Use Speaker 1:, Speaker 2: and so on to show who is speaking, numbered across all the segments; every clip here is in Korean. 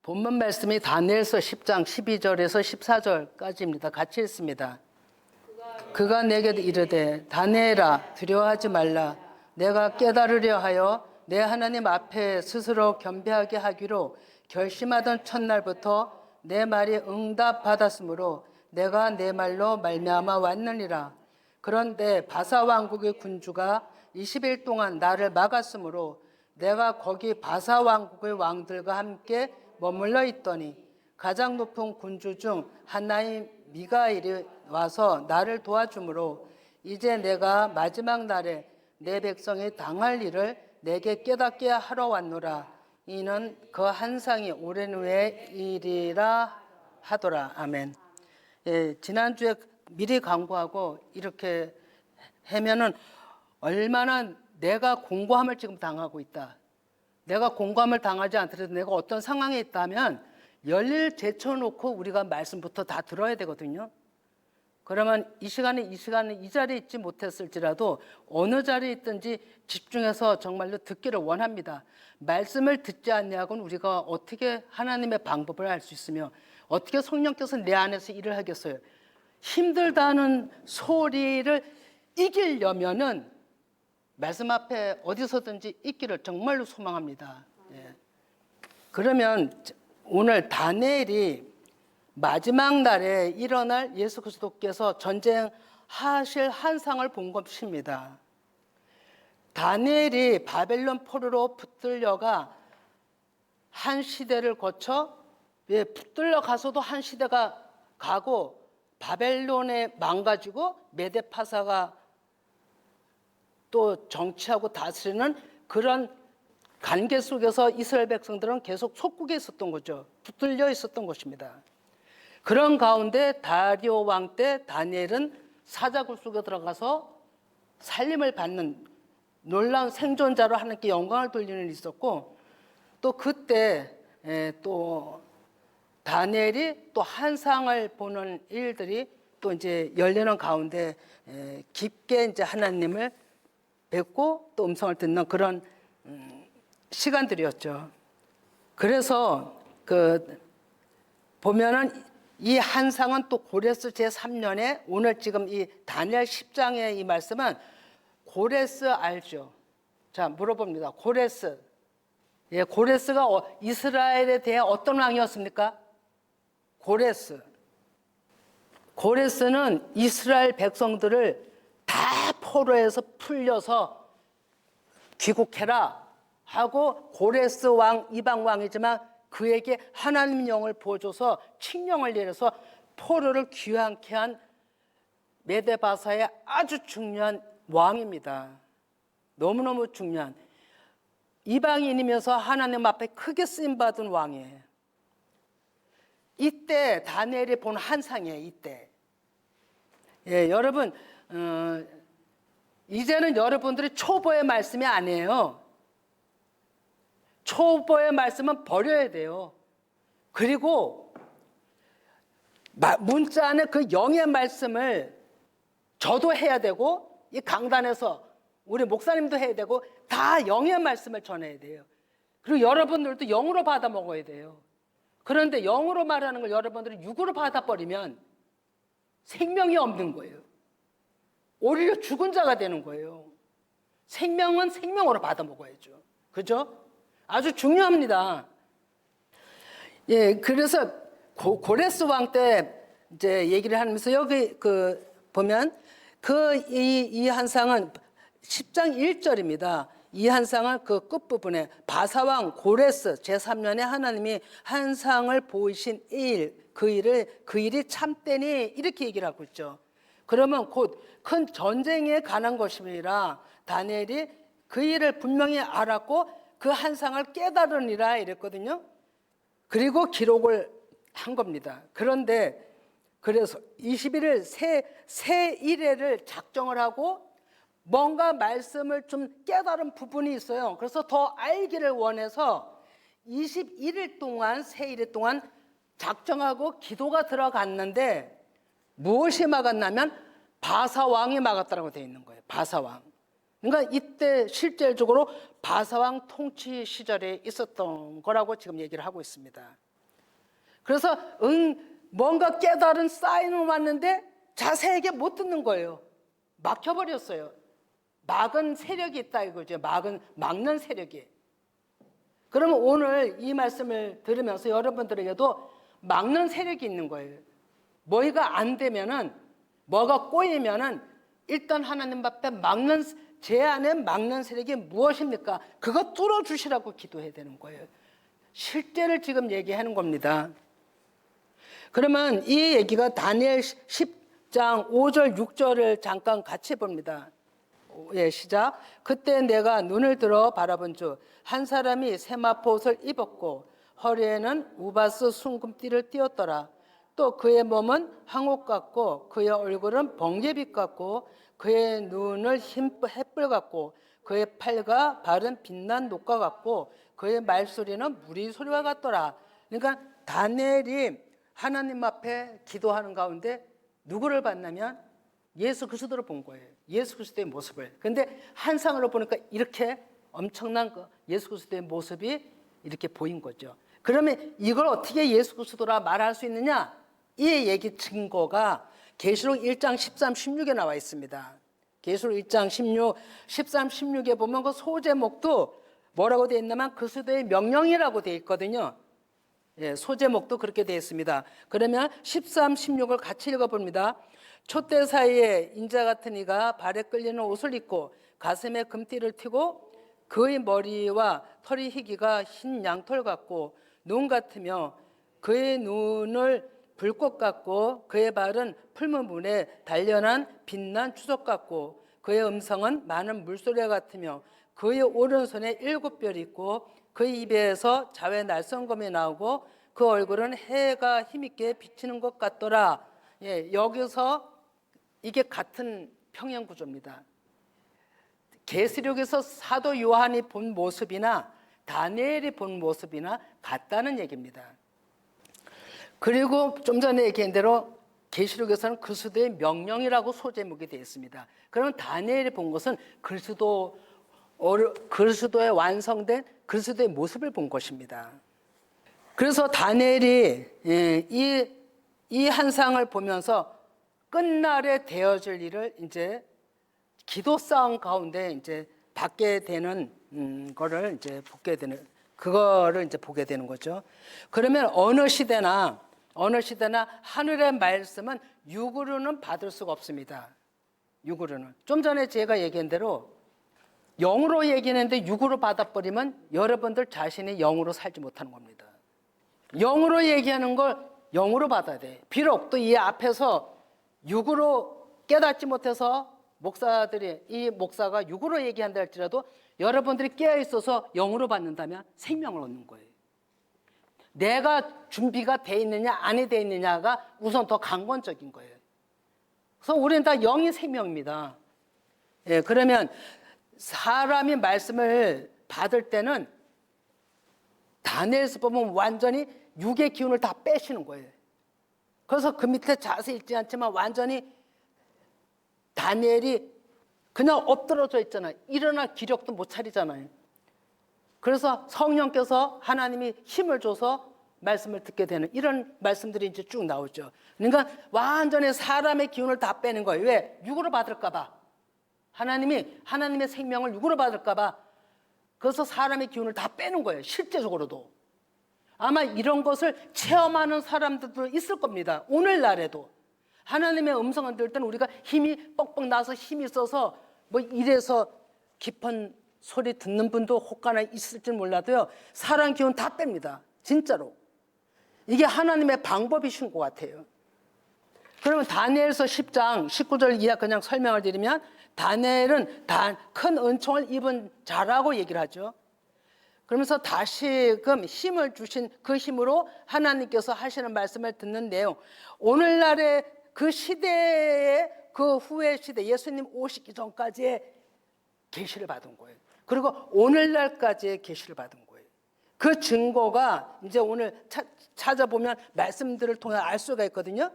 Speaker 1: 본문 말씀이 다니엘서 10장 12절에서 14절까지입니다. 같이 읽습니다. 그가 내게 이르되 다니엘아 두려워하지 말라. 내가 깨달으려 하여 내 하나님 앞에 스스로 겸비하게 하기로 결심하던 첫날부터 내 말이 응답받았으므로 내가 내 말로 말미암아 왔느니라. 그런데 바사 왕국의 군주가 20일 동안 나를 막았으므로 내가 거기 바사 왕국의 왕들과 함께 머물러 있더니 가장 높은 군주 중 하나인 미가엘이 와서 나를 도와주므로 이제 내가 마지막 날에 내 백성이 당할 일을 내게 깨닫게 하러 왔노라. 이는 그 한상이 오랜 후의 일이라 하더라. 아멘. 예, 지난주에 미리 광고하고 이렇게 하면은 얼마나 내가 공고함을 지금 당하고 있다. 내가 공고함을 당하지 않더라도 내가 어떤 상황에 있다면 열일 제쳐놓고 우리가 말씀부터 다 들어야 되거든요. 그러면 이 시간에 이 자리에 있지 못했을지라도 어느 자리에 있든지 집중해서 정말로 듣기를 원합니다. 말씀을 듣지 않냐고는 우리가 어떻게 하나님의 방법을 알 수 있으며 어떻게 성령께서 내 안에서 일을 하겠어요. 힘들다는 소리를 이기려면은 말씀 앞에 어디서든지 있기를 정말로 소망합니다. 예. 그러면 오늘 다니엘이 마지막 날에 일어날 예수 그리스도께서 전쟁하실 한상을 본 것입니다. 다니엘이 바벨론 포로로 붙들려가 한 시대를 거쳐 붙들려 가서도 한 시대가 가고 바벨론에 망가지고 메데파사가 또 정치하고 다스리는 그런 관계 속에서 이스라엘 백성들은 계속 속국에 있었던 거죠. 붙들려 있었던 것입니다. 그런 가운데 다리오 왕 때 다니엘은 사자굴 속에 들어가서 살림을 받는 놀라운 생존자로 하나님께 영광을 돌리는 일이 있었고 또 그때 또 다니엘이 또 한상을 보는 일들이 또 이제 열리는 가운데 깊게 이제 하나님을 뵙고 또 음성을 듣는 그런 시간들이었죠. 그래서 보면은 이 한상은 또 고레스 제3년에 오늘 지금 이 다니엘 10장의 이 말씀은 고레스 알죠? 자, 물어봅니다. 고레스. 예, 고레스가 이스라엘에 대해 어떤 왕이었습니까? 고레스. 고레스는 이스라엘 백성들을 다 포로에서 풀려서 귀국해라 하고 고레스 왕, 이방 왕이지만 그에게 하나님 영을 보여줘서 칙령을 내려서 포로를 귀환케 한 메데바사의 아주 중요한 왕입니다. 너무너무 중요한 이방인이면서 하나님 앞에 크게 쓰임받은 왕이에요. 이때 다니엘이 본 한상이에요. 이때. 예, 여러분 이제는 여러분들이 초보의 말씀이 아니에요. 초보의 말씀은 버려야 돼요. 그리고 문자 안에 그 영의 말씀을 저도 해야 되고 이 강단에서 우리 목사님도 해야 되고 다 영의 말씀을 전해야 돼요. 그리고 여러분들도 영으로 받아 먹어야 돼요. 그런데 영으로 말하는 걸 여러분들이 육으로 받아버리면 생명이 없는 거예요. 오히려 죽은 자가 되는 거예요. 생명은 생명으로 받아 먹어야죠. 그죠? 아주 중요합니다. 예, 그래서 고레스 왕 때 이제 얘기를 하면서 여기 보면 이 한상은 10장 1절입니다. 이 한상은 그 끝부분에 바사왕 고레스 제3년에 하나님이 한상을 보이신 그 일이 참되니 이렇게 얘기를 하고 있죠. 그러면 곧 큰 전쟁에 관한 것이라 다니엘이 그 일을 분명히 알았고 그 한상을 깨달으니라 이랬거든요. 그리고 기록을 한 겁니다. 그런데 그래서 21일 새 일회를 작정을 하고 뭔가 말씀을 좀 깨달은 부분이 있어요. 그래서 더 알기를 원해서 21일 동안 새 일회 동안 작정하고 기도가 들어갔는데 무엇이 막았냐면 바사 왕이 막았다고 되어 있는 거예요. 바사 왕. 그러니까 이때 실질적으로 바사 왕 통치 시절에 있었던 거라고 지금 얘기를 하고 있습니다. 그래서 뭔가 깨달은 사인은 왔는데 자세하게 못 듣는 거예요. 막혀버렸어요. 막은 세력이 있다 이거죠. 막는 세력이. 그러면 오늘 이 말씀을 들으면서 여러분들에게도 막는 세력이 있는 거예요. 뭐가 안 되면은, 뭐가 꼬이면은 일단 하나님 앞에 제 안에 막는 세력이 무엇입니까? 그거 뚫어주시라고 기도해야 되는 거예요. 실제를 지금 얘기하는 겁니다. 그러면 이 얘기가 다니엘 10장 5절 6절을 잠깐 같이 봅니다. 예, 시작. 그때 내가 눈을 들어 바라본 주 한 사람이 세마포옷을 입었고 허리에는 우바스 순금띠를 띠었더라. 또 그의 몸은 황옥 같고 그의 얼굴은 번개빛 같고 그의 눈을 햇불 같고 그의 팔과 발은 빛난 녹과 같고 그의 말소리는 무리 소리와 같더라. 그러니까 다니엘이 하나님 앞에 기도하는 가운데 누구를 봤냐면 예수 그리스도를 본 거예요. 예수 그리스도의 모습을. 근데 한상으로 보니까 이렇게 엄청난 예수 그리스도의 모습이 이렇게 보인 거죠. 그러면 이걸 어떻게 예수 그리스도라 말할 수 있느냐? 이 얘기 증거가 계시록 1장 13, 16에 나와 있습니다. 계시록 1장 13, 16에 보면 그 소제목도 뭐라고 되어 있냐면 그리스도의 명령이라고 되어 있거든요. 예, 소제목도 그렇게 되어 있습니다. 그러면 13, 16을 같이 읽어봅니다. 촛대 사이에 인자 같은 이가 발에 끌리는 옷을 입고 가슴에 금띠를 띠고 그의 머리와 털이 희기가 흰 양털 같고 눈 같으며 그의 눈을 불꽃 같고 그의 발은 풀무 문에 단련한 빛난 추석 같고 그의 음성은 많은 물소리 같으며 그의 오른손에 7별이 있고 그의 입에서 자외 날성검이 나오고 그 얼굴은 해가 힘있게 비치는 것 같더라. 예, 여기서 이게 같은 평행 구조입니다. 계시록에서 사도 요한이 본 모습이나 다니엘이 본 모습이나 같다는 얘기입니다. 그리고 좀 전에 얘기한 대로 계시록에서는 그리스도의 명령이라고 소제목이 되어 있습니다. 그러면 다니엘이 본 것은 그리스도의 완성된 그리스도의 모습을 본 것입니다. 그래서 다니엘이 이 한상을 보면서 끝날에 되어질 일을 이제 기도 싸움 가운데 이제 받게 되는 거를 이제 그거를 이제 보게 되는 거죠. 그러면 어느 시대나 하늘의 말씀은 육으로는 받을 수가 없습니다. 육으로는. 좀 전에 제가 얘기한 대로 영으로 얘기했는데 육으로 받아버리면 여러분들 자신이 영으로 살지 못하는 겁니다. 영으로 얘기하는 걸 영으로 받아야 돼. 비록 또 이 앞에서 육으로 깨닫지 못해서 이 목사가 육으로 얘기한다 할지라도 여러분들이 깨어있어서 영으로 받는다면 생명을 얻는 거예요. 내가 준비가 돼 있느냐 안 돼 있느냐가 우선 더 강권적인 거예요. 그래서 우리는 다 영이 생명입니다. 예, 그러면 사람이 말씀을 받을 때는 다니엘서 보면 완전히 육의 기운을 다 빼시는 거예요. 그래서 그 밑에 자세히 읽지 않지만 완전히 다니엘이 그냥 엎드러져 있잖아요. 일어날 기력도 못 차리잖아요. 그래서 성령께서 하나님이 힘을 줘서 말씀을 듣게 되는 이런 말씀들이 이제 쭉 나오죠. 그러니까 완전히 사람의 기운을 다 빼는 거예요. 왜? 육으로 받을까 봐. 하나님의 생명을 육으로 받을까 봐. 그래서 사람의 기운을 다 빼는 거예요. 실제적으로도. 아마 이런 것을 체험하는 사람들도 있을 겁니다. 오늘날에도. 하나님의 음성을 들을 때는 우리가 힘이 뻑뻑 나서 힘이 있어서 뭐 이래서 깊은 소리 듣는 분도 혹가나 있을지 몰라도요. 사람 기운 다 뺍니다. 진짜로. 이게 하나님의 방법이신 것 같아요. 그러면 다니엘서 10장 19절 이하 그냥 설명을 드리면 다니엘은 큰 은총을 입은 자라고 얘기를 하죠. 그러면서 다시금 힘을 주신 그 힘으로 하나님께서 하시는 말씀을 듣는 내용. 오늘날의 그 시대의 그 후의 시대, 예수님 오시기 전까지의 계시를 받은 거예요. 그리고 오늘날까지의 계시를 받은 거예요. 그 증거가 이제 오늘 찾아보면 말씀들을 통해 알 수가 있거든요.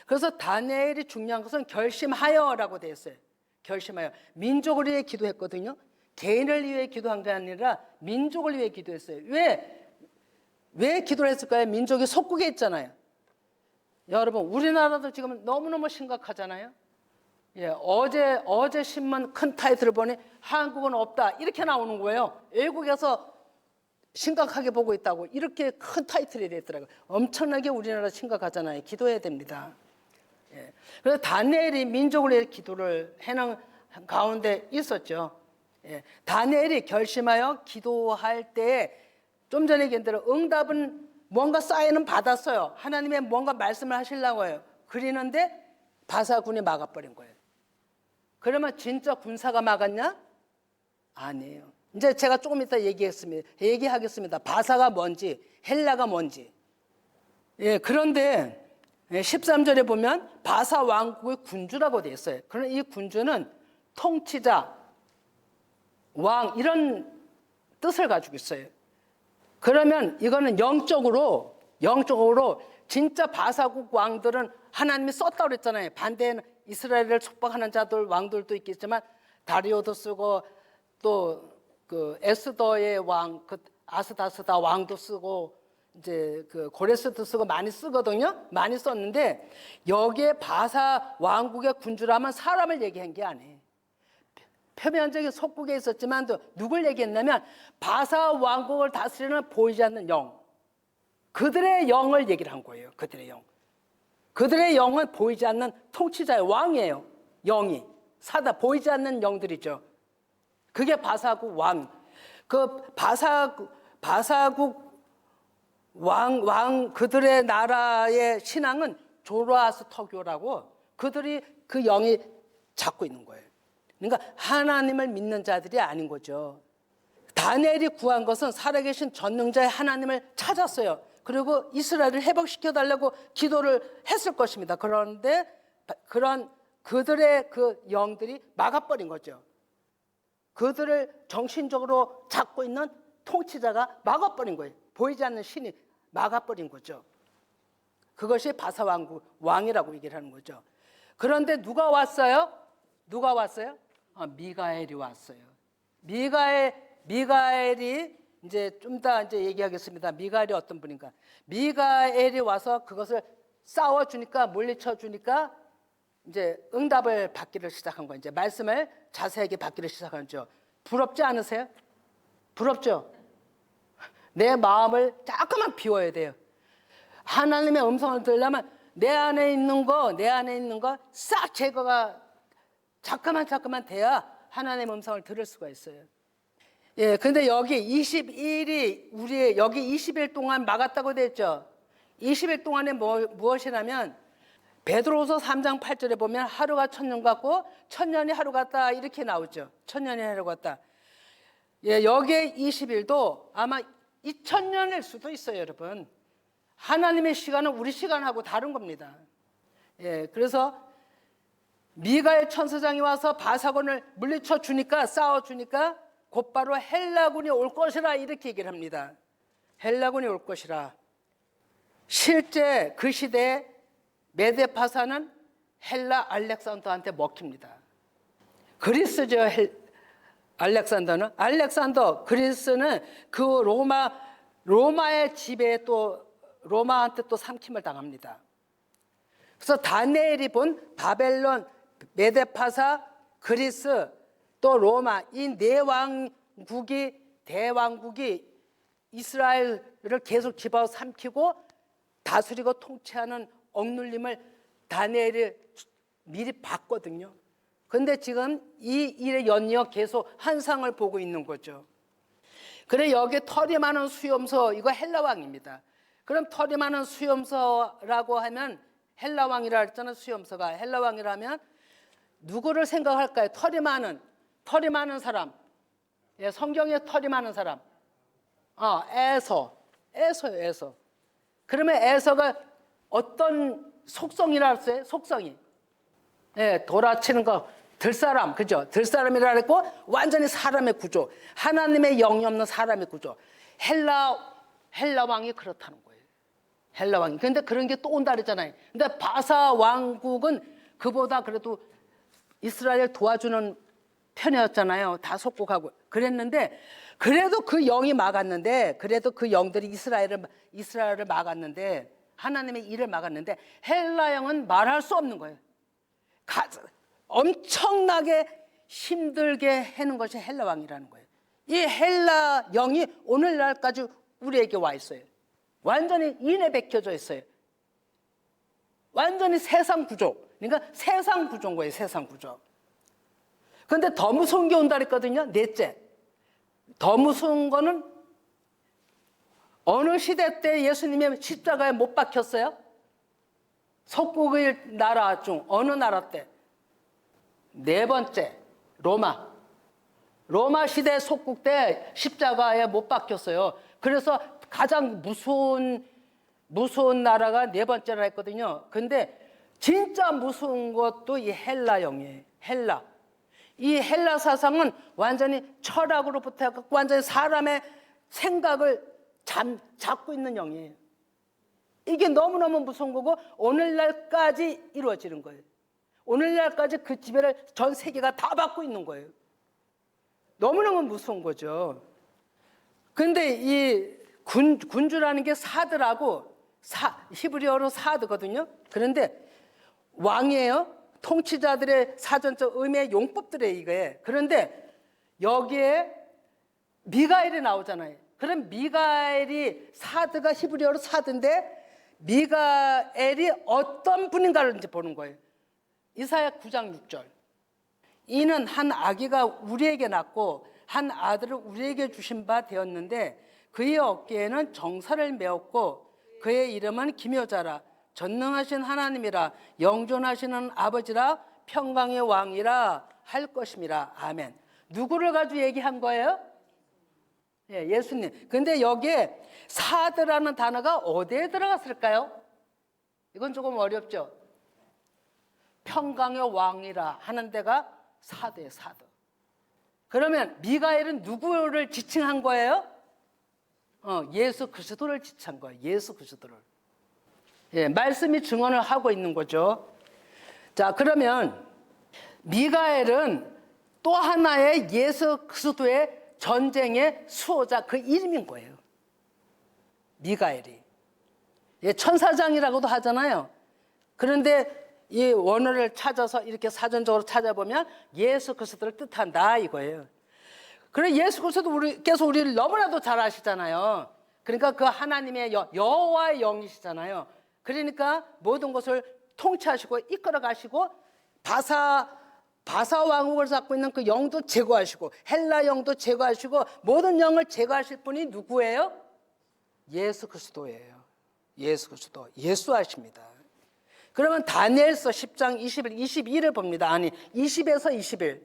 Speaker 1: 그래서 다니엘이 중요한 것은 결심하여라고 되어 있어요. 결심하여. 민족을 위해 기도했거든요. 개인을 위해 기도한 게 아니라 민족을 위해 기도했어요. 왜? 왜 기도를 했을까요? 민족이 속국에 있잖아요. 여러분, 우리나라도 지금 너무너무 심각하잖아요. 예, 어제 신문 큰 타이틀을 보니 한국은 없다 이렇게 나오는 거예요. 외국에서 심각하게 보고 있다고 이렇게 큰 타이틀이 됐더라고요. 엄청나게 우리나라 심각하잖아요. 기도해야 됩니다. 예. 그래서 다니엘이 민족을 위해 기도를 해는 가운데 있었죠. 예. 다니엘이 결심하여 기도할 때 좀 전에 얘기한 대로 응답은 뭔가 사인은 받았어요. 하나님의 뭔가 말씀을 하시려고 해요. 그리는데 바사군이 막아버린 거예요. 그러면 진짜 군사가 막았냐? 아니에요. 이제 제가 조금 이따 얘기하겠습니다. 바사가 뭔지, 헬라가 뭔지. 예, 그런데 13절에 보면 바사 왕국의 군주라고 되어 있어요. 그러나 이 군주는 통치자, 왕 이런 뜻을 가지고 있어요. 그러면 이거는 영적으로 진짜 바사국 왕들은 하나님이 썼다고 그랬잖아요. 반대에는 이스라엘을 속박하는 자들 왕들도 있겠지만 다리오도 쓰고 또 그 에스더의 왕, 그 아스다스다 왕도 쓰고 이제 그 고레스도 쓰고 많이 쓰거든요. 많이 썼는데 여기에 바사 왕국의 군주라면 사람을 얘기한 게 아니에요. 표면적인 속국에 있었지만도 누굴 얘기했냐면 바사 왕국을 다스리는 보이지 않는 영, 그들의 영을 얘기를 한 거예요. 그들의 영. 그들의 영은 보이지 않는 통치자의 왕이에요. 영이 사다 보이지 않는 영들이죠. 그게 바사국 왕. 그 바사국 왕 그들의 나라의 신앙은 조로아스터교라고 그들이 그 영이 잡고 있는 거예요. 그러니까 하나님을 믿는 자들이 아닌 거죠. 다니엘이 구한 것은 살아계신 전능자의 하나님을 찾았어요. 그리고 이스라엘을 회복시켜달라고 기도를 했을 것입니다. 그런데 그들의 그 영들이 막아버린 거죠. 그들을 정신적으로 잡고 있는 통치자가 막아버린 거예요. 보이지 않는 신이 막아버린 거죠. 그것이 바사 왕이라고 얘기를 하는 거죠. 그런데 누가 왔어요? 미가엘이 왔어요. 미가엘이 이제 좀 더 이제 얘기하겠습니다. 미가엘이 어떤 분인가? 미가엘이 와서 그것을 싸워주니까 물리쳐주니까 이제 응답을 받기를 시작한 거예요. 이제 말씀을 자세하게 받기를 시작한 거죠. 부럽지 않으세요? 부럽죠? 내 마음을 조금만 비워야 돼요. 하나님의 음성을 들으려면 내 안에 있는 거 싹 제거가 자꾸만 돼야 하나님의 음성을 들을 수가 있어요. 예, 근데 여기 21이 여기 20일 동안 막았다고 됐죠. 20일 동안에 무엇이냐면 베드로후서 3장 8절에 보면 하루가 천년 같고 천년이 하루 같다 이렇게 나오죠. 천년이 하루 같다. 예, 여기에 20일도 아마 2000년일 수도 있어요, 여러분. 하나님의 시간은 우리 시간하고 다른 겁니다. 예, 그래서 미가엘 천사장이 와서 바사군을 물리쳐 주니까 싸워 주니까 곧바로 헬라군이 올 것이라 이렇게 얘기를 합니다. 헬라군이 올 것이라. 실제 그 시대에 메데파사는 헬라 알렉산더한테 먹힙니다. 그리스죠. 알렉산더 그리스는 그 로마의 지배에 또 로마한테 또 삼킴을 당합니다. 그래서 다니엘이 본 바벨론, 메데파사, 그리스, 또 로마 이 네 대왕국이 이스라엘을 계속 집어삼키고 다스리고 통치하는 억눌림을 다니엘이 미리 봤거든요. 그런데 지금 이 일에 연이어 계속 환상을 보고 있는 거죠. 그래 여기 털이 많은 수염소 이거 헬라왕입니다. 그럼 털이 많은 수염소라고 하면 헬라왕이라 했잖아요. 수염소가 헬라왕이라면 누구를 생각할까요? 털이 많은 사람. 예, 성경에 털이 많은 사람. 에서예요. 그러면 에서가 어떤 속성이라 했어요? 속성이. 예, 돌아치는 거 들사람, 그죠? 들사람이라 했고 완전히 사람의 구조. 하나님의 영이 없는 사람의 구조. 헬라 왕이 그렇다는 거예요. 헬라 왕이. 근데 그런 게 또 온다 그랬잖아요. 근데 바사 왕국은 그보다 그래도 이스라엘 도와주는 편이었잖아요. 다 속국하고. 그랬는데 그래도 그 영이 막았는데, 그래도 그 영들이 이스라엘을 막았는데, 하나님의 일을 막았는데, 헬라 영은 말할 수 없는 거예요. 엄청나게 힘들게 해는 것이 헬라 왕이라는 거예요. 이 헬라 영이 오늘날까지 우리에게 와 있어요. 완전히 인에 베껴져 있어요. 완전히 세상 구조. 그러니까 세상 구조인 거예요. 세상 구조. 그런데 더 무서운 게 온다 그랬거든요. 넷째. 더 무서운 거는 어느 시대 때 예수님의 십자가에 못 박혔어요? 속국의 나라 중 어느 나라 때? 네 번째, 로마 시대 속국 때 십자가에 못 박혔어요. 그래서 가장 무서운 나라가 네 번째라 했거든요. 근데 진짜 무서운 것도 이 헬라 영이에요. 이 헬라 사상은 완전히 철학으로부터 해갖고 완전히 사람의 생각을 잡고 있는 영이에요. 이게 너무너무 무서운 거고 오늘날까지 이루어지는 거예요. 오늘날까지 그 지배를 전 세계가 다 받고 있는 거예요. 너무너무 무서운 거죠. 근데 이 군주라는 게 사드라고, 히브리어로 사드거든요. 그런데 왕이에요. 통치자들의 사전적 의미의 용법들의 이거예요. 그런데 여기에 미가엘이 나오잖아요. 그럼 미가엘이 사드가 히브리어로 사드인데 미가엘이 어떤 분인가를 이제 보는 거예요. 이사야 9장 6절. 이는 한 아기가 우리에게 낳고 한 아들을 우리에게 주신 바 되었는데 그의 어깨에는 정사를 메었고 그의 이름은 기묘자라 전능하신 하나님이라 영존하시는 아버지라 평강의 왕이라 할 것임이라. 아멘. 누구를 가지고 얘기한 거예요? 예, 예수님. 근데 여기에 사드라는 단어가 어디에 들어갔을까요? 이건 조금 어렵죠. 평강의 왕이라 하는 데가 사드예요. 사드. 그러면 미가엘은 누구를 지칭한 거예요? 예수 그리스도를 지칭한 거예요. 예수 그리스도를. 예, 말씀이 증언을 하고 있는 거죠. 자, 그러면 미가엘은 또 하나의 예수 그리스도의 전쟁의 수호자, 그 이름인 거예요. 미가엘이. 예, 천사장이라고도 하잖아요. 그런데 이 원어를 찾아서 이렇게 사전적으로 찾아보면 예수 그리스도를 뜻한다 이거예요. 그래 예수 그리스도께서 우리를 너무나도 잘 아시잖아요. 그러니까 그 하나님의 여호와의 영이시잖아요. 그러니까 모든 것을 통치하시고 이끌어 가시고 바사 왕국을 잡고 있는 그 영도 제거하시고 헬라 영도 제거하시고 모든 영을 제거하실 분이 누구예요? 예수 그리스도예요. 예수 그리스도. 예수하십니다. 그러면 다니엘서 10장 20일, 22를 봅니다. 아니 20에서 21.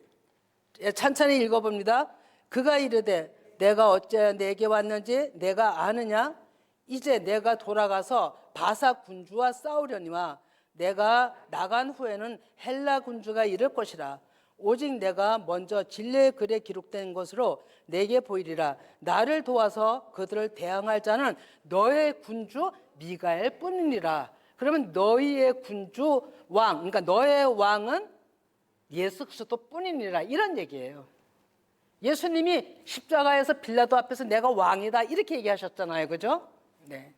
Speaker 1: 찬찬히 읽어봅니다. 그가 이르되 내가 어째 내게 왔는지 내가 아느냐? 이제 내가 돌아가서 바사 군주와 싸우려니와 내가 나간 후에는 헬라 군주가 이를 것이라. 오직 내가 먼저 진리의 글에 기록된 것으로 내게 보이리라. 나를 도와서 그들을 대항할 자는 너의 군주 미가엘 뿐이니라. 그러면 너희의 군주 왕, 그러니까 너의 왕은 예수 그리스도 뿐이니라. 이런 얘기예요. 예수님이 십자가에서 빌라도 앞에서 내가 왕이다 이렇게 얘기하셨잖아요. 그죠? 네.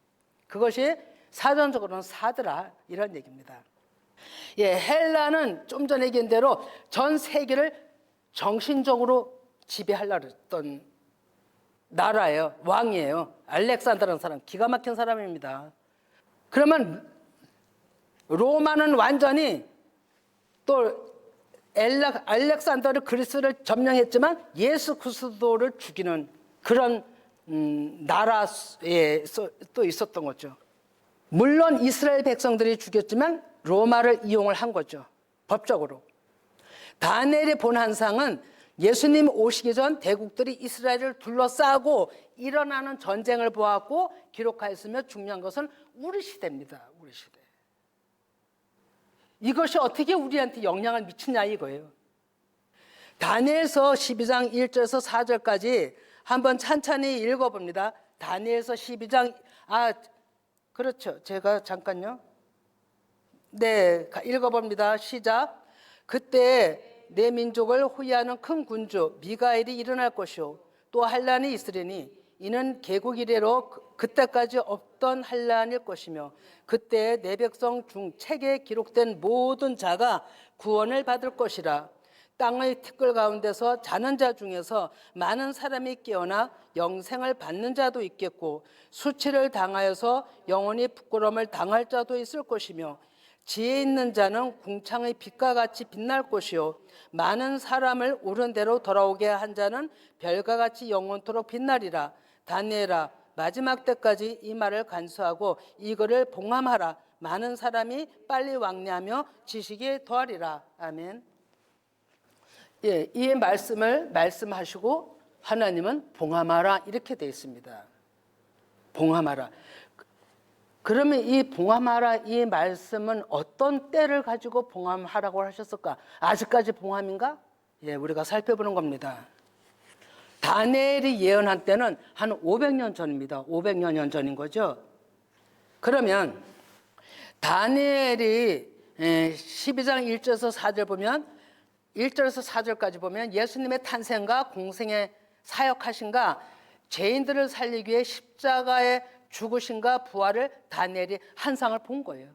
Speaker 1: 그것이 사전적으로는 사드라 이런 얘기입니다. 예, 헬라는 좀 전에 얘기한 대로 전 세계를 정신적으로 지배하려고 했던 나라예요. 왕이에요. 알렉산더라는 사람, 기가 막힌 사람입니다. 그러면 로마는 완전히 또 알렉산더를 그리스를 점령했지만 예수 그리스도를 죽이는 그런 나라에 또 있었던 거죠. 물론 이스라엘 백성들이 죽였지만 로마를 이용을 한 거죠. 법적으로. 다니엘이 본 환상은 예수님 오시기 전 대국들이 이스라엘을 둘러싸고 일어나는 전쟁을 보았고 기록하였으며 중요한 것은 우리 시대입니다. 우리 시대. 이것이 어떻게 우리한테 영향을 미치냐 이거예요. 다니엘서 12장 1절에서 4절까지 한번 찬찬히 읽어봅니다. 다니엘서 12장 그렇죠. 제가 잠깐요. 네, 읽어봅니다. 시작. 그때 내 민족을 호위하는 큰 군주 미가엘이 일어날 것이요 또 환란이 있으리니 이는 개국 이래로 그때까지 없던 환란일 것이며 그때 내 백성 중 책에 기록된 모든 자가 구원을 받을 것이라. 땅의 티끌 가운데서 자는 자 중에서 많은 사람이 깨어나 영생을 받는 자도 있겠고 수치를 당하여서 영원히 부끄러움을 당할 자도 있을 것이며 지혜 있는 자는 궁창의 빛과 같이 빛날 것이요 많은 사람을 옳은 대로 돌아오게 한 자는 별과 같이 영원토록 빛나리라. 다니엘아, 마지막 때까지 이 말을 간수하고 이거를 봉함하라. 많은 사람이 빨리 왕래하며 지식이 더하리라. 아멘. 예, 이 말씀을 말씀하시고 하나님은 봉함하라 이렇게 되어 있습니다. 봉함하라. 그러면 이 봉함하라 이 말씀은 어떤 때를 가지고 봉함하라고 하셨을까? 아직까지 봉함인가? 예, 우리가 살펴보는 겁니다. 다니엘이 예언한 때는 한 500년 전입니다. 500년 전인 거죠. 그러면 다니엘이 12장 1절에서 4절 보면 1절에서 4절까지 보면 예수님의 탄생과 공생의 사역하신가 죄인들을 살리기 위해 십자가에 죽으신가 부활을 다니엘이 환상을 본 거예요.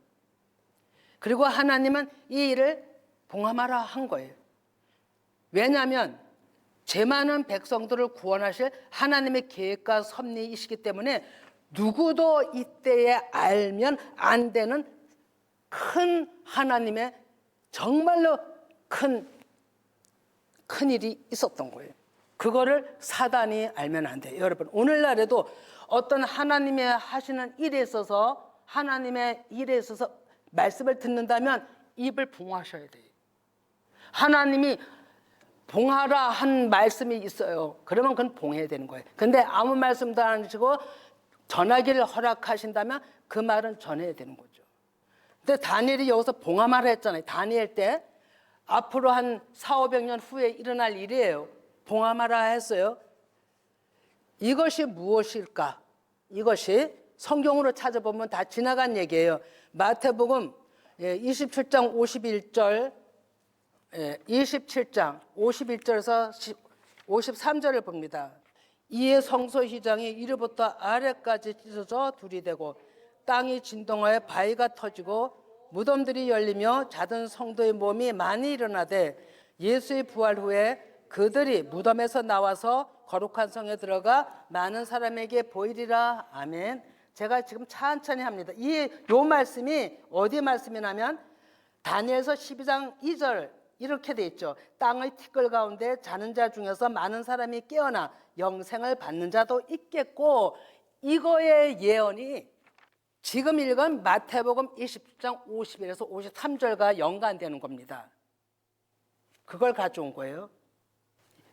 Speaker 1: 그리고 하나님은 이 일을 봉함하라 한 거예요. 왜냐하면 죄 많은 백성들을 구원하실 하나님의 계획과 섭리이시기 때문에 누구도 이때에 알면 안 되는 큰 하나님의 정말로 큰 일이 있었던 거예요. 그거를 사단이 알면 안 돼요. 여러분 오늘날에도 어떤 하나님의 하시는 일에 있어서 하나님의 일에 있어서 말씀을 듣는다면 입을 봉하셔야 돼요. 하나님이 봉하라 한 말씀이 있어요. 그러면 그건 봉해야 되는 거예요. 근데 아무 말씀도 안 하시고 전하기를 허락하신다면 그 말은 전해야 되는 거죠. 근데 다니엘이 여기서 봉함하라 했잖아요. 다니엘 때 앞으로 한 400~500년 후에 일어날 일이에요. 봉함하라 했어요. 이것이 무엇일까? 이것이 성경으로 찾아보면 다 지나간 얘기예요. 마태복음 27장 51절 27장 51절에서 53절을 봅니다. 이에 성소휘장이 이르부터 아래까지 찢어져 둘이 되고 땅이 진동하여 바위가 터지고 무덤들이 열리며 자던 성도의 몸이 많이 일어나되 예수의 부활 후에 그들이 무덤에서 나와서 거룩한 성에 들어가 많은 사람에게 보이리라. 아멘. 제가 지금 천천히 합니다. 요 말씀이 어디 말씀이냐면 다니엘서 12장 2절 이렇게 돼 있죠. 땅의 티끌 가운데 자는 자 중에서 많은 사람이 깨어나 영생을 받는 자도 있겠고 이거의 예언이 지금 읽은 마태복음 20장 51에서 53절과 연관되는 겁니다. 그걸 가져온 거예요.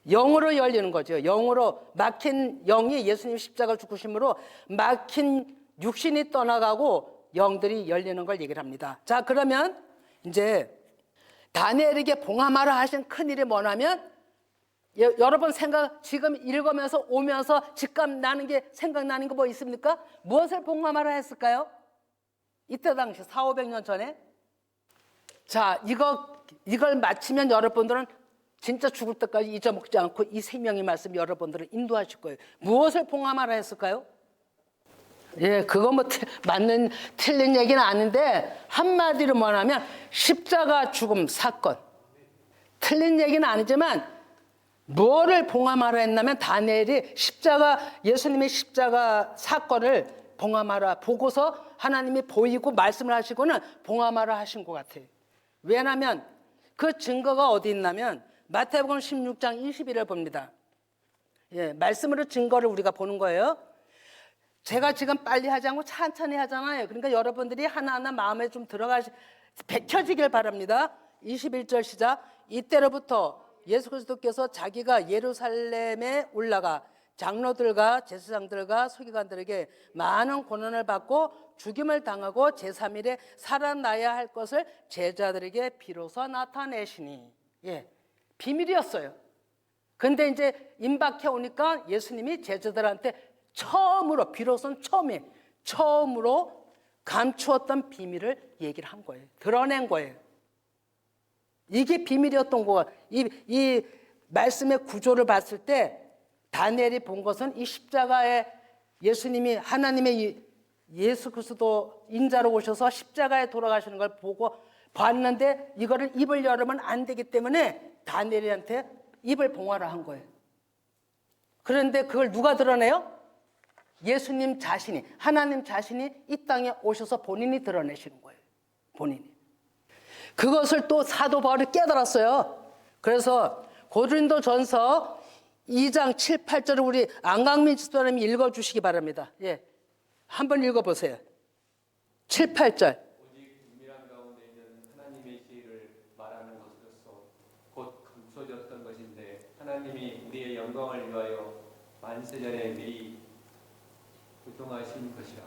Speaker 1: 영으로 열리는 거죠. 영으로 막힌 영이 예수님 십자가 죽으심으로 막힌 육신이 떠나가고 영들이 열리는 걸 얘기를 합니다. 자, 그러면 이제 다니엘에게 봉함하라 하신 큰일이 뭐냐면 여러분 지금 읽으면서 오면서 직감 나는 게 생각나는 거 뭐 있습니까? 무엇을 봉함하라 했을까요? 이때 당시 400~500년 전에. 자, 이걸 마치면 여러분들은 진짜 죽을 때까지 잊어먹지 않고 이 생명의 말씀 여러분들을 인도하실 거예요. 무엇을 봉함하라 했을까요? 예, 그거 뭐 틀린 얘기는 아닌데 한마디로 뭐냐면 십자가 죽음 사건. 틀린 얘기는 아니지만 뭐를 봉함하라 했냐면 다니엘이 예수님의 십자가 사건을 봉함하라 보고서 하나님이 보이고 말씀을 하시고는 봉함하라 하신 것 같아요. 왜냐하면 그 증거가 어디 있냐면 마태복음 16장 21을 봅니다. 예, 말씀으로 증거를 우리가 보는 거예요. 제가 지금 빨리 하지 않고 천천히 하잖아요. 그러니까 여러분들이 하나하나 마음에 좀 bek혀지길 바랍니다. 21절 시작. 이때로부터 예수 그리스도께서 자기가 예루살렘에 올라가 장로들과 제사장들과 서기관들에게 많은 고난을 받고 죽임을 당하고 제3일에 살아나야 할 것을 제자들에게 비로소 나타내시니. 예, 비밀이었어요. 근데 이제 임박해 오니까 예수님이 제자들한테 처음으로 비로소는 처음으로 감추었던 비밀을 얘기를 한 거예요. 드러낸 거예요. 이게 비밀이었던 거예요. 이 말씀의 구조를 봤을 때 다니엘이 본 것은 이 십자가에 예수님이 하나님의 예수 그리스도 인자로 오셔서 십자가에 돌아가시는 걸 보고 봤는데 이거를 입을 열으면 안 되기 때문에 다니엘한테 입을 봉하라 한 거예요. 그런데 그걸 누가 드러내요? 예수님 자신이, 하나님 자신이 이 땅에 오셔서 본인이 드러내시는 거예요. 본인이. 그것을 또 사도 바울이 깨달았어요. 그래서 고린도전서 2장 7, 8절을 우리 안강민 집사님이 읽어주시기 바랍니다. 예, 한번 읽어보세요. 7, 8절.
Speaker 2: 오직 은밀한 가운데 있는 하나님의 지혜를 말하는 것으로서 곧 감춰졌던 것인데 하나님이 우리의 영광을 위하여 만세전에 미리 구성하신 것이라.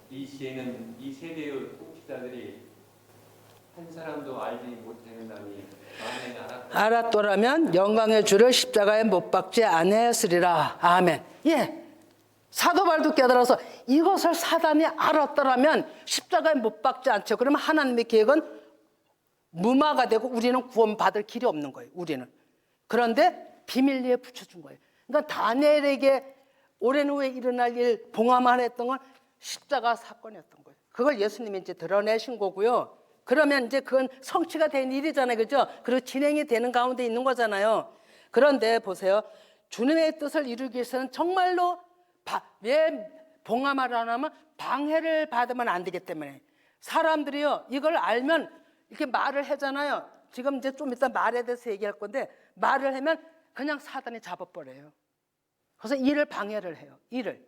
Speaker 2: 이 지혜는 이 세대의 통치자들이 한 사람도 알지 못하였나니 만일
Speaker 1: 알았더라면 영광의 주를 십자가에 못 박지 아니하였으리라. 아멘. 예, 사도 바울도 깨달아서 이것을 사단이 알았더라면 십자가에 못 박지 않죠. 그러면 하나님의 계획은 무마가 되고 우리는 구원받을 길이 없는 거예요. 우리는. 그런데 비밀리에 붙여준 거예요. 그러니까 다니엘에게 오랜 후에 일어날 일 봉하만 했던 건 십자가 사건이었던 거예요. 그걸 예수님이 이제 드러내신 거고요. 그러면 이제 그건 성취가 된 일이잖아요. 그죠? 그리고 진행이 되는 가운데 있는 거잖아요. 그런데 보세요. 주님의 뜻을 이루기 위해서는 정말로 왜 봉하마를 안 하면 방해를 받으면 안 되기 때문에 사람들이요. 이걸 알면 이렇게 말을 하잖아요. 지금 이제 좀 이따 말에 대해서 얘기할 건데 말을 하면 그냥 사단이 잡아버려요. 그래서 일을 방해를 해요. 일을.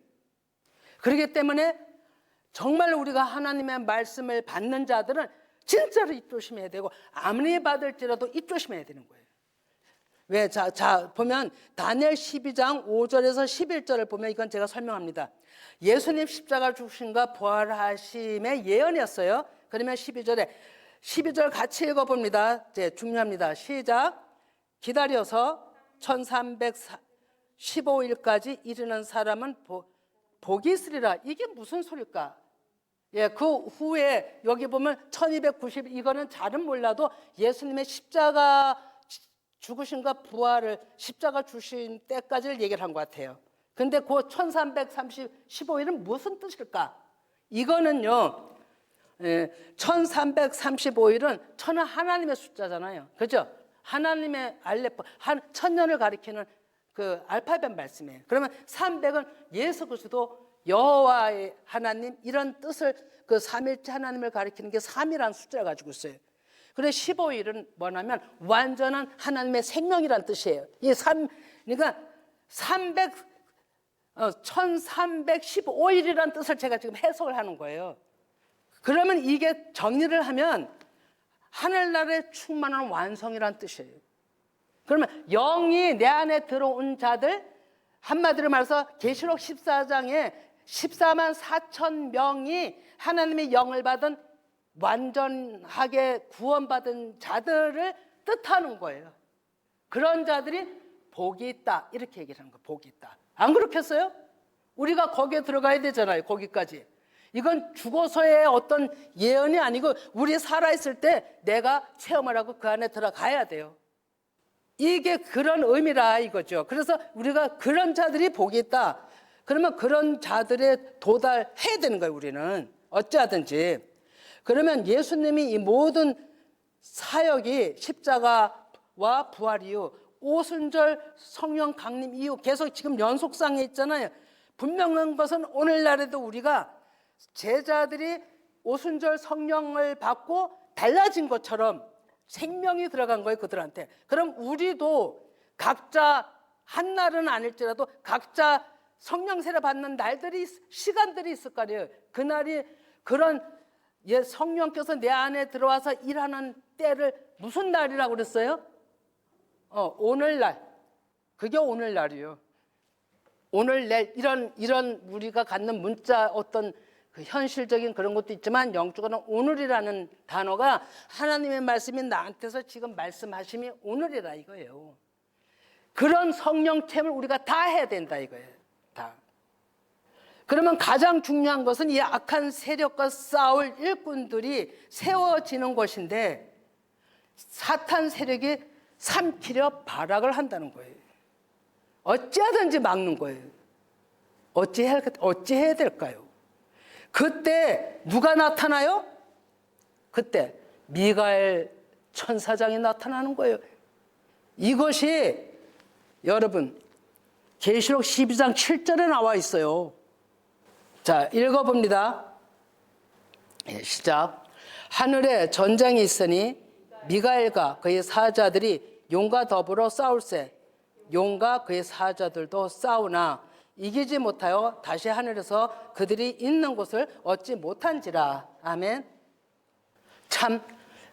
Speaker 1: 그렇기 때문에 정말 우리가 하나님의 말씀을 받는 자들은 진짜로 입 조심해야 되고 아무리 받을지라도 입 조심해야 되는 거예요. 왜? 자 보면 다니엘 12장 5절에서 11절을 보면 이건 제가 설명합니다. 예수님 십자가 죽으심과 부활하심의 예언이었어요. 그러면 12절 같이 읽어봅니다. 이제 중요합니다. 시작. 기다려서 1315일까지 이르는 사람은 복이 있으리라. 이게 무슨 소리일까? 예, 그 후에 여기 보면 1290 이거는 잘은 몰라도 예수님의 십자가 죽으심과 부활을 십자가 주신 때까지를 얘기를 한 것 같아요. 근데 그 1315일은 무슨 뜻일까? 이거는요, 1335일은 천은 하나님의 숫자잖아요. 그죠? 하나님의 알레프, 천년을 가리키는 그 알파벳 말씀이에요. 그러면 300은 예수 그리스도 여호와의 하나님 이런 뜻을 그 삼일째 하나님을 가리키는 게 3이라는 숫자를 가지고 있어요. 그런데 15일은 뭐냐면 완전한 하나님의 생명이란 뜻이에요. 그러니까 1315일이라는 뜻을 제가 지금 해석을 하는 거예요. 그러면 이게 정리를 하면 하늘나라에 충만한 완성이란 뜻이에요. 그러면 영이 내 안에 들어온 자들, 한마디로 말해서 계시록 14장에 14만 4천 명이 하나님의 영을 받은 완전하게 구원받은 자들을 뜻하는 거예요. 그런 자들이 복이 있다 이렇게 얘기를 하는 거예요. 복이 있다. 안 그렇겠어요? 우리가 거기에 들어가야 되잖아요. 거기까지. 이건 죽어서의 어떤 예언이 아니고 우리 살아있을 때 내가 체험을 하고 그 안에 들어가야 돼요. 이게 그런 의미라 이거죠. 그래서 우리가 그런 자들이 복이 있다. 그러면 그런 자들에 도달해야 되는 거예요. 우리는 어찌하든지. 그러면 예수님이 이 모든 사역이 십자가와 부활 이후 오순절 성령 강림 이후 계속 지금 연속상에 있잖아요. 분명한 것은 오늘날에도 우리가 제자들이 오순절 성령을 받고 달라진 것처럼 생명이 들어간 거예요. 그들한테. 그럼 우리도 각자 한 날은 아닐지라도 각자 성령 세례 받는 날들이 시간들이 있을 거 아니에요. 그날이 그런 성령께서 내 안에 들어와서 일하는 때를 무슨 날이라고 그랬어요? 오늘날. 그게 오늘날이요. 오늘날 이런 우리가 갖는 문자 어떤 그 현실적인 그런 것도 있지만 영적으로는 오늘이라는 단어가 하나님의 말씀이 나한테서 지금 말씀하심이 오늘이라 이거예요. 그런 성령 체험을 우리가 다 해야 된다 이거예요. 다. 그러면 가장 중요한 것은 이 악한 세력과 싸울 일꾼들이 세워지는 것인데 사탄 세력이 삼키려 발악을 한다는 거예요. 어찌하든지 막는 거예요. 어찌해야 될까요? 그때 누가 나타나요? 그때 미가엘 천사장이 나타나는 거예요. 이것이 여러분 계시록 12장 7절에 나와 있어요. 자, 읽어봅니다. 시작. 하늘에 전쟁이 있으니 미가엘과 그의 사자들이 용과 더불어 싸울세. 용과 그의 사자들도 싸우나 이기지 못하여 다시 하늘에서 그들이 있는 곳을 얻지 못한지라. 아멘. 참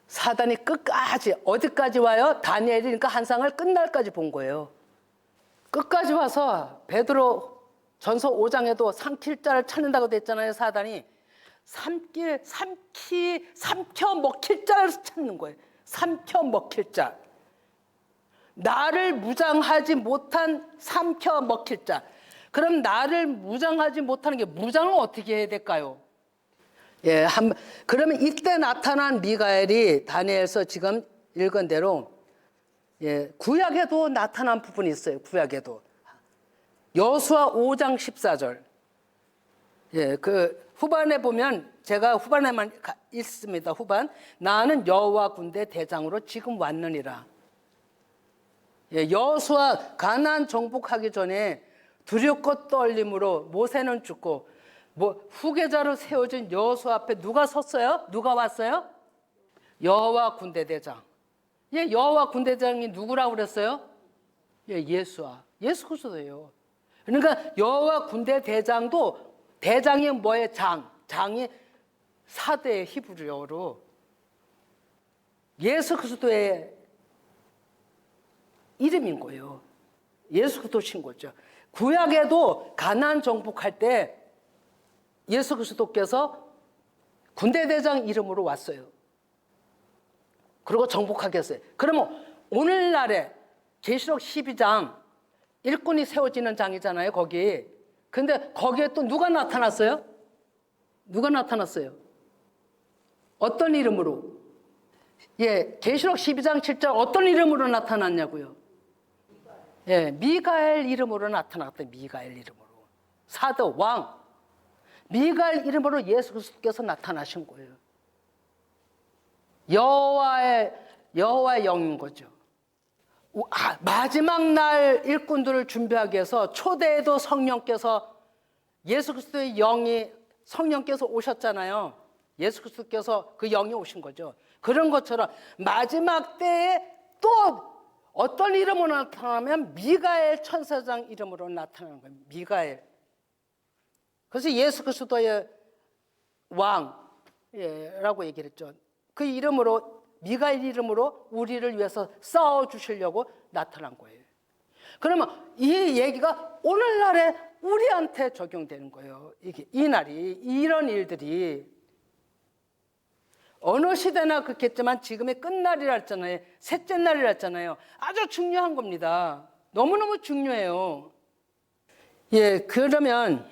Speaker 1: 사단이 끝까지 어디까지 와요? 다니엘이니까 한상을 끝날까지 본 거예요. 끝까지 와서 베드로 전서 5장에도 삼킬자를 찾는다고 됐잖아요. 사단이 삼켜 먹힐 자를 찾는 거예요. 삼켜 먹힐 자. 나를 무장하지 못한 삼켜 먹힐 자. 그럼 나를 무장하지 못하는 게 무장을 어떻게 해야 될까요? 예, 그러면 이때 나타난 미가엘이 다니엘서 지금 읽은 대로 예, 구약에도 나타난 부분이 있어요. 구약에도 여수아 5장 14절. 예, 그 후반에 보면 제가 후반에만 있습니다. 후반 나는 여호와 군대 대장으로 지금 왔느니라. 예, 여수아 가나안 정복하기 전에 두렵고 떨림으로 모세는 죽고 후계자로 세워진 여호수아 앞에 누가 섰어요? 누가 왔어요? 여호와 군대 대장. 예, 여호와 군대 대장이 누구라고 그랬어요? 예, 예수 그리스도예요. 그러니까 여호와 군대 대장도 대장이 뭐예요? 장이 4대 히브리어로 예수 그리스도의 이름인 거예요. 예수 그리스도신 거죠. 구약에도 가나안 정복할 때 예수 그리스도께서 군대 대장 이름으로 왔어요. 그리고 정복하게 했어요. 그러면 오늘날에 계시록 12장 일꾼이 세워지는 장이잖아요. 거기. 근데 거기에 또 누가 나타났어요? 누가 나타났어요? 어떤 이름으로? 예, 계시록 12장 7절 어떤 이름으로 나타났냐고요? 예, 미가엘 이름으로 나타났대. 미가엘 이름으로. 사도 왕 미가엘 이름으로 예수 그리스도께서 나타나신 거예요. 여호와의 영인 거죠. 마지막 날 일꾼들을 준비하기 위해서 초대에도 성령께서 예수 그리스도의 영이 성령께서 오셨잖아요. 예수 그리스도께서 그 영이 오신 거죠. 그런 것처럼 마지막 때에 또 어떤 이름으로 나타나면 미가엘 천사장 이름으로 나타나는 거예요. 미가엘. 그래서 예수 그리스도의 왕이라고 얘기를 했죠. 그 이름으로 미가엘 이름으로 우리를 위해서 싸워주시려고 나타난 거예요. 그러면 이 얘기가 오늘날에 우리한테 적용되는 거예요. 이 날이 이런 일들이 어느 시대나 그렇겠지만 지금의 끝날이라 했잖아요. 셋째 날이라 했잖아요. 아주 중요한 겁니다. 너무너무 중요해요. 예, 그러면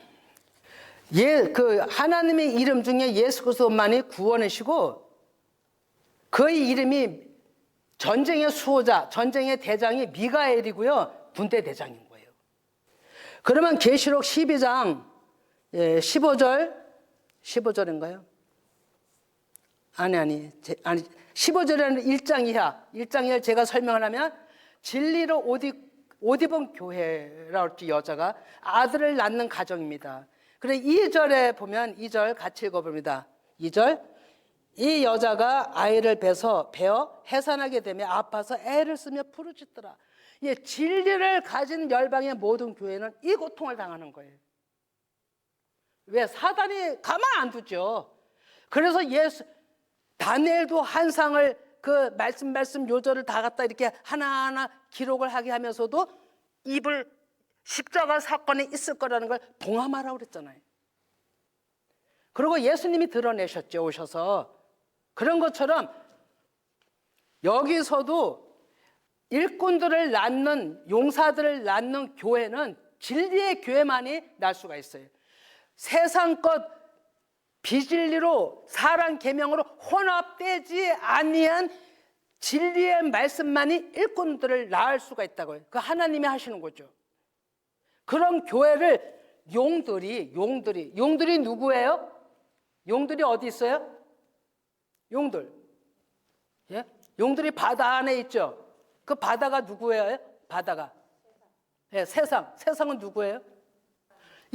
Speaker 1: 그 하나님의 이름 중에 예수 그리스도만이 구원이시고 그의 이름이 전쟁의 수호자, 전쟁의 대장이 미가엘이고요. 군대 대장인 거예요. 그러면 계시록 12장 15절인가요? 아니 15절에는 1장 이하 제가 설명을 하면 진리로 옷 입은 교회라고 할지 여자가 아들을 낳는 가정입니다. 그래 2절에 보면 2절 같이 읽어봅니다. 2절 이 여자가 아이를 베어 해산하게 되며 아파서 애를 쓰며 부르짖더라. 예, 진리를 가진 열방의 모든 교회는 이 고통을 당하는 거예요. 왜? 사단이 가만 안 두죠. 그래서 다니엘도 한상을 그 말씀 요절을 다 갖다 이렇게 하나하나 기록을 하게 하면서도 입을 십자가 사건이 있을 거라는 걸 동함하라고 그랬잖아요. 그리고 예수님이 드러내셨죠. 오셔서. 그런 것처럼 여기서도 일꾼들을 낳는 용사들을 낳는 교회는 진리의 교회만이 날 수가 있어요. 세상 것 비진리로 사람 계명으로 혼합되지 아니한 진리의 말씀만이 일꾼들을 낳을 수가 있다고요. 그 하나님이 하시는 거죠. 그런 교회를 용들이 누구예요? 용들이 어디 있어요? 용들. 예? 용들이 바다 안에 있죠. 그 바다가 누구예요? 바다가. 예, 세상은 누구예요?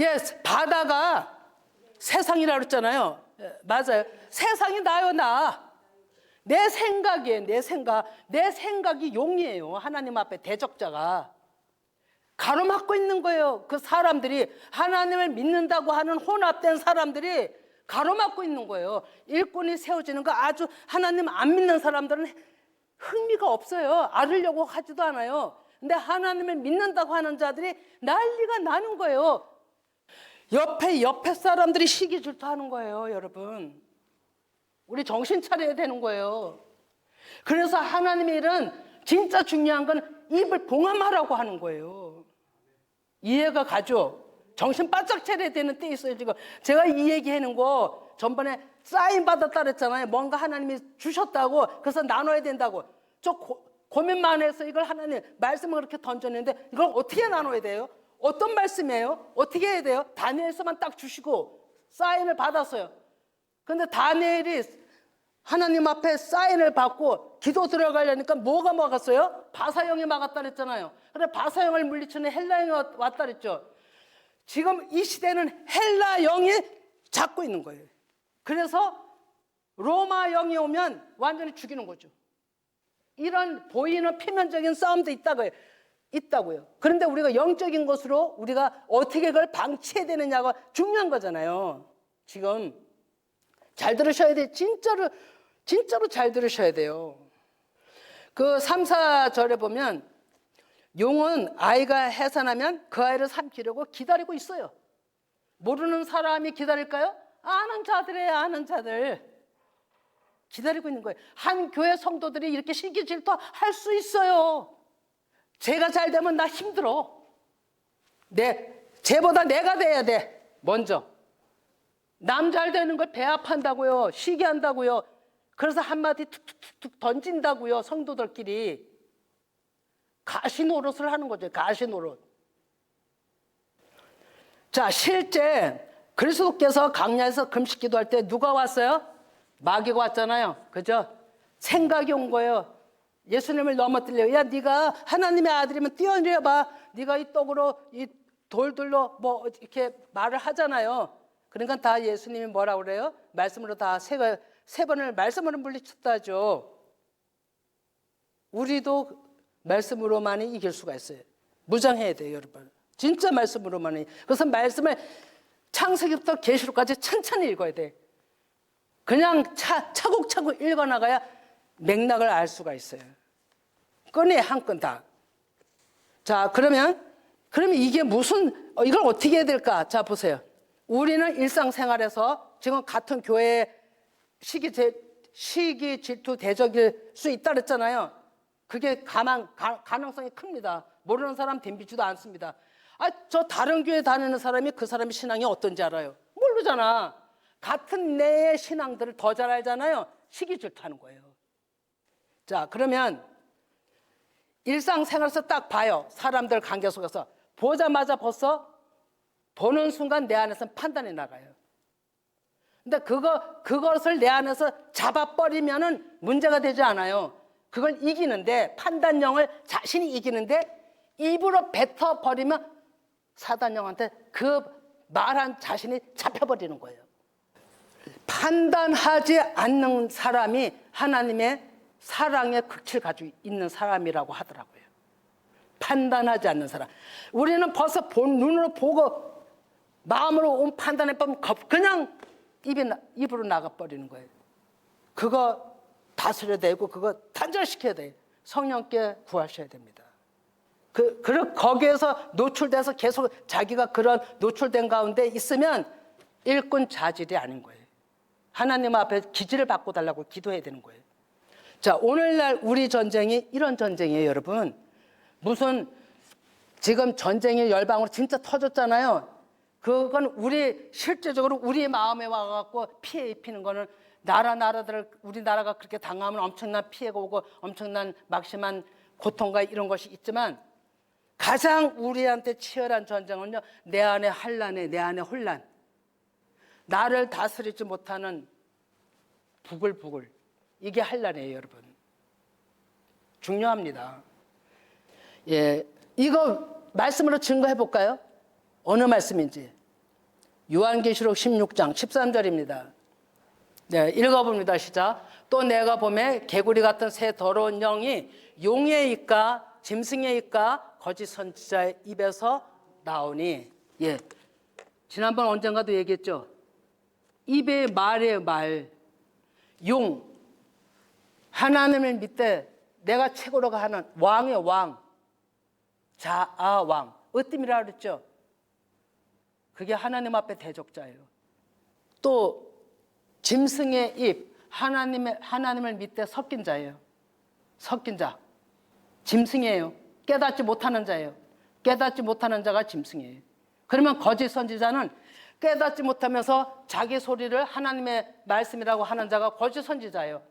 Speaker 1: 예, 바다가 세상이라고 그랬잖아요. 예, 맞아요. 세상이 나요, 나. 내 생각이에요, 내 생각. 내 생각이 용이에요. 하나님 앞에 대적자가. 가로막고 있는 거예요. 그 사람들이 하나님을 믿는다고 하는 혼합된 사람들이 가로막고 있는 거예요. 일꾼이 세워지는 거 아주 하나님 안 믿는 사람들은 흥미가 없어요. 알으려고 하지도 않아요. 근데 하나님을 믿는다고 하는 자들이 난리가 나는 거예요. 옆에 사람들이 시기 질투하는 거예요, 여러분. 우리 정신 차려야 되는 거예요. 그래서 하나님의 일은 진짜 중요한 건 입을 봉함하라고 하는 거예요. 이해가 가죠? 정신 바짝 차려야 되는 때 있어요, 지금. 제가 이 얘기하는 거 전번에 사인 받았다 그랬잖아요. 뭔가 하나님이 주셨다고, 그래서 나눠야 된다고. 저 고민만 해서 이걸 하나님 말씀을 그렇게 던졌는데 이걸 어떻게 나눠야 돼요? 어떤 말씀이에요? 어떻게 해야 돼요? 다니엘서만 딱 주시고 사인을 받았어요. 근데 다니엘이 하나님 앞에 사인을 받고 기도 들어가려니까 뭐가 막았어요? 바사형이 막았다 그랬잖아요. 그래 바사형을 물리치는 헬라형이 왔다 그랬죠. 지금 이 시대는 헬라형이 잡고 있는 거예요. 그래서 로마형이 오면 완전히 죽이는 거죠. 이런 보이는 표면적인 싸움도 있다고요. 그런데 우리가 영적인 것으로 우리가 어떻게 그걸 방치해야 되느냐가 중요한 거잖아요. 지금 잘 들으셔야 돼요. 진짜로 잘 들으셔야 돼요. 그 3, 4절에 보면 용은 아이가 해산하면 그 아이를 삼키려고 기다리고 있어요. 모르는 사람이 기다릴까요? 아는 자들이에요. 아는 자들. 기다리고 있는 거예요. 한 교회 성도들이 이렇게 시기 질투할 수 있어요. 제가 잘 되면 나 힘들어. 쟤보다 내가 돼야 돼. 먼저. 남 잘 되는 걸 배합한다고요. 시기한다고요. 그래서 한마디 툭툭툭 던진다고요. 성도들끼리. 가시노릇을 하는 거죠. 가시노릇. 자, 실제 그리스도께서 강야에서 금식 기도할 때 누가 왔어요? 마귀가 왔잖아요. 그죠? 생각이 온 거예요. 예수님을 넘어뜨려. 야, 네가 하나님의 아들이면 뛰어내려봐. 네가 이 떡으로 이 돌들로 뭐 이렇게 말을 하잖아요. 그러니까 다 예수님이 뭐라고 그래요? 말씀으로 다 세 번을 말씀으로 물리쳤다죠. 우리도 말씀으로만이 이길 수가 있어요. 무장해야 돼요, 여러분. 진짜 말씀으로만이. 그래서 말씀을 창세기부터 계시록까지 천천히 읽어야 돼. 그냥 차곡차곡 읽어나가야 맥락을 알 수가 있어요. 끈에 한 끈 다. 자, 그러면 이게 이걸 어떻게 해야 될까? 자, 보세요. 우리는 일상생활에서 지금 같은 교회에 시기 질투 대적일 수 있다 그랬잖아요. 그게 가능성이 큽니다. 모르는 사람 덤비지도 않습니다. 저 다른 교회 다니는 사람이 그 사람의 신앙이 어떤지 알아요? 모르잖아. 같은 내 신앙들을 더 잘 알잖아요. 시기 질투하는 거예요. 자, 그러면 일상생활에서 딱 봐요. 사람들 관계 속에서 보자마자 벌써 보는 순간 내 안에서 판단이 나가요. 근데 그것을 내 안에서 잡아버리면은 문제가 되지 않아요. 그걸 이기는데, 판단형을 자신이 이기는데 입으로 뱉어버리면 사단형한테 그 말한 자신이 잡혀버리는 거예요. 판단하지 않는 사람이 하나님의 사랑의 극치를 가지고 있는 사람이라고 하더라고요. 판단하지 않는 사람. 우리는 벌써 눈으로 보고 마음으로 온 판단해보면 그냥 입으로 나가버리는 거예요. 그거 다스려야 되고 그거 단절시켜야 돼요. 성령께 구하셔야 됩니다. 거기에서 노출돼서 계속 자기가 그런 노출된 가운데 있으면 일꾼 자질이 아닌 거예요. 하나님 앞에 기지를 받고 달라고 기도해야 되는 거예요. 자, 오늘날 우리 전쟁이 이런 전쟁이에요, 여러분. 무슨 지금 전쟁의 열방으로 진짜 터졌잖아요. 그건 실제적으로 우리 마음에 와갖고 피해 입히는 거는 우리나라가 그렇게 당하면 엄청난 피해가 오고 엄청난 막심한 고통과 이런 것이 있지만 가장 우리한테 치열한 전쟁은요, 내 안에 환란에, 내 안에 혼란, 나를 다스리지 못하는 부글부글, 이게 환란이에요, 여러분. 중요합니다. 예, 이거 말씀으로 증거해 볼까요? 어느 말씀인지. 요한계시록 16장 13절입니다. 네, 읽어봅니다. 시작. 또 내가 보매 개구리 같은 새 더러운 영이 용의 입과 짐승의 입과 거짓 선지자의 입에서 나오니. 예, 지난번 언젠가도 얘기했죠. 입의 말의 말, 용, 하나님을 믿되 내가 최고라고 하는 왕의 왕, 자아왕, 으뜸이라 그랬죠. 그게 하나님 앞에 대적자예요. 또 짐승의 입, 하나님을 믿되 섞인 자예요. 섞인 자, 짐승이에요. 깨닫지 못하는 자예요. 깨닫지 못하는 자가 짐승이에요. 그러면 거짓 선지자는 깨닫지 못하면서 자기 소리를 하나님의 말씀이라고 하는 자가 거짓 선지자예요.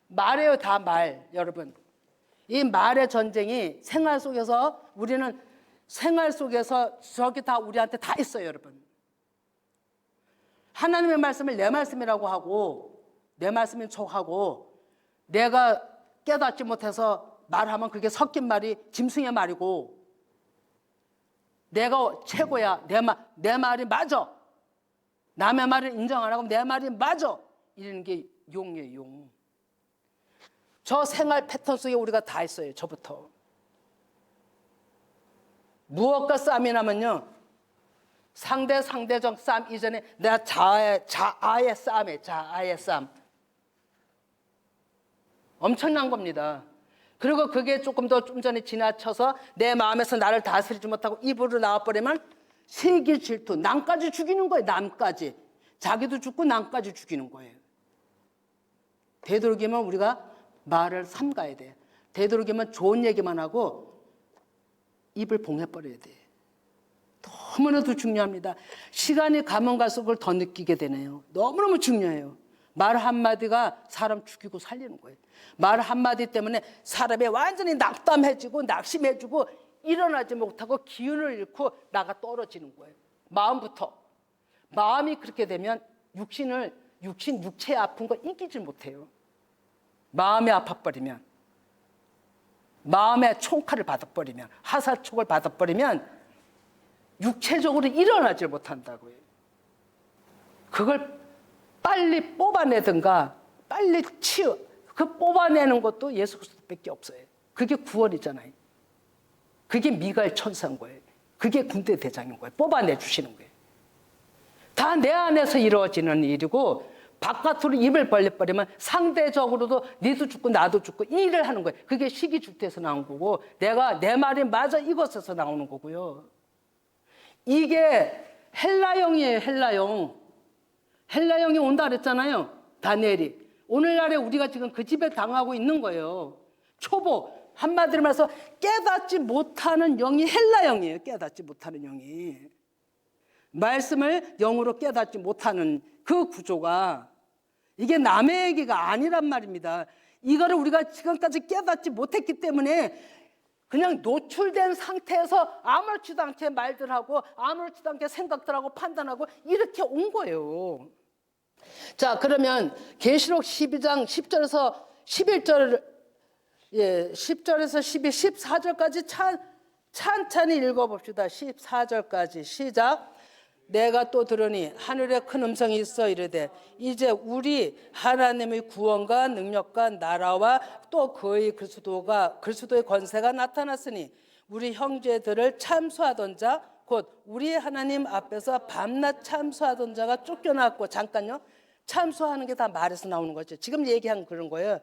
Speaker 1: 말이에요, 다 말, 여러분. 이 말의 전쟁이 생활 속에서, 우리는 생활 속에서 저기 다 우리한테 다 있어요, 여러분. 하나님의 말씀을 내 말씀이라고 하고, 내 말씀인 척하고, 내가 깨닫지 못해서 말하면 그게 섞인 말이 짐승의 말이고, 내가 최고야, 내 말이 맞아, 남의 말을 인정 안 하고 내 말이 맞아, 이러는 게 용이에요, 용. 저 생활 패턴 속에 우리가 다 있어요. 저부터. 무엇과 싸움이 나면요, 상대적 싸움 이전에 내가 자아의 싸움이에요. 자아의 싸움. 엄청난 겁니다. 그리고 그게 조금 전에 지나쳐서 내 마음에서 나를 다스리지 못하고 입으로 나와버리면 시기, 질투, 남까지 죽이는 거예요. 남까지. 자기도 죽고 남까지 죽이는 거예요. 되도록이면 우리가 말을 삼가야 돼요. 되도록이면 좋은 얘기만 하고 입을 봉해버려야 돼요. 너무나도 중요합니다. 시간이 가면 갈수록 그걸 더 느끼게 되네요. 너무너무 중요해요. 말 한마디가 사람 죽이고 살리는 거예요. 말 한마디 때문에 사람이 완전히 낙담해지고 낙심해지고 일어나지 못하고 기운을 잃고 나가 떨어지는 거예요. 마음부터. 마음이 그렇게 되면 육체의 아픈 거 이기질 못해요. 마음이 아파버리면, 마음에 총칼을 받아버리면, 하사촉을 받아버리면 육체적으로 일어나질 못한다고요. 그걸 빨리 뽑아내든가 빨리 그 뽑아내는 것도 예수 그리스도밖에 없어요. 그게 구원이잖아요. 그게 미가엘 천사인 거예요. 그게 군대 대장인 거예요. 뽑아내 주시는 거예요. 다 내 안에서 이루어지는 일이고, 바깥으로 입을 벌려버리면 상대적으로도 니도 죽고 나도 죽고 이 일을 하는 거예요. 그게 시기줄태에서 나온 거고, 내가 내 말이 맞아 이것에서 나오는 거고요. 이게 헬라형이에요. 헬라형이 온다 그랬잖아요, 다니엘이. 오늘날에 우리가 지금 그 집에 당하고 있는 거예요. 초보, 한마디로 말해서 깨닫지 못하는 영이 헬라형이에요. 깨닫지 못하는 영이. 말씀을 영으로 깨닫지 못하는 그 구조가, 이게 남의 얘기가 아니란 말입니다. 이거를 우리가 지금까지 깨닫지 못했기 때문에 그냥 노출된 상태에서 아무렇지도 않게 말들하고 아무렇지도 않게 생각들하고 판단하고 이렇게 온 거예요. 자, 그러면 계시록 12장 10절에서 11절, 10절에서 12, 14절까지 찬찬히 읽어봅시다. 14절까지 시작. 내가 또 들으니 하늘에 큰 음성이 있어 이르되 이제 우리 하나님의 구원과 능력과 나라와 또 그의 그리스도의 권세가 나타났으니 우리 형제들을 참수하던 자 곧 우리 하나님 앞에서 밤낮 참수하던 자가 쫓겨났고. 잠깐요, 참수하는 게 다 말에서 나오는 거죠. 지금 얘기한 그런 거예요.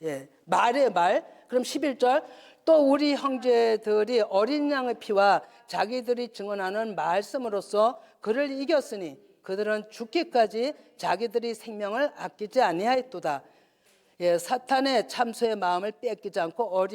Speaker 1: 예, 말의 말. 그럼 11절, 또 우리 형제들이 어린 양의 피와 자기들이 증언하는 말씀으로써 그를 이겼으니 그들은 죽기까지 자기들이 생명을 아끼지 아니하였도다. 예, 사탄의 참소의 마음을 뺏기지 않고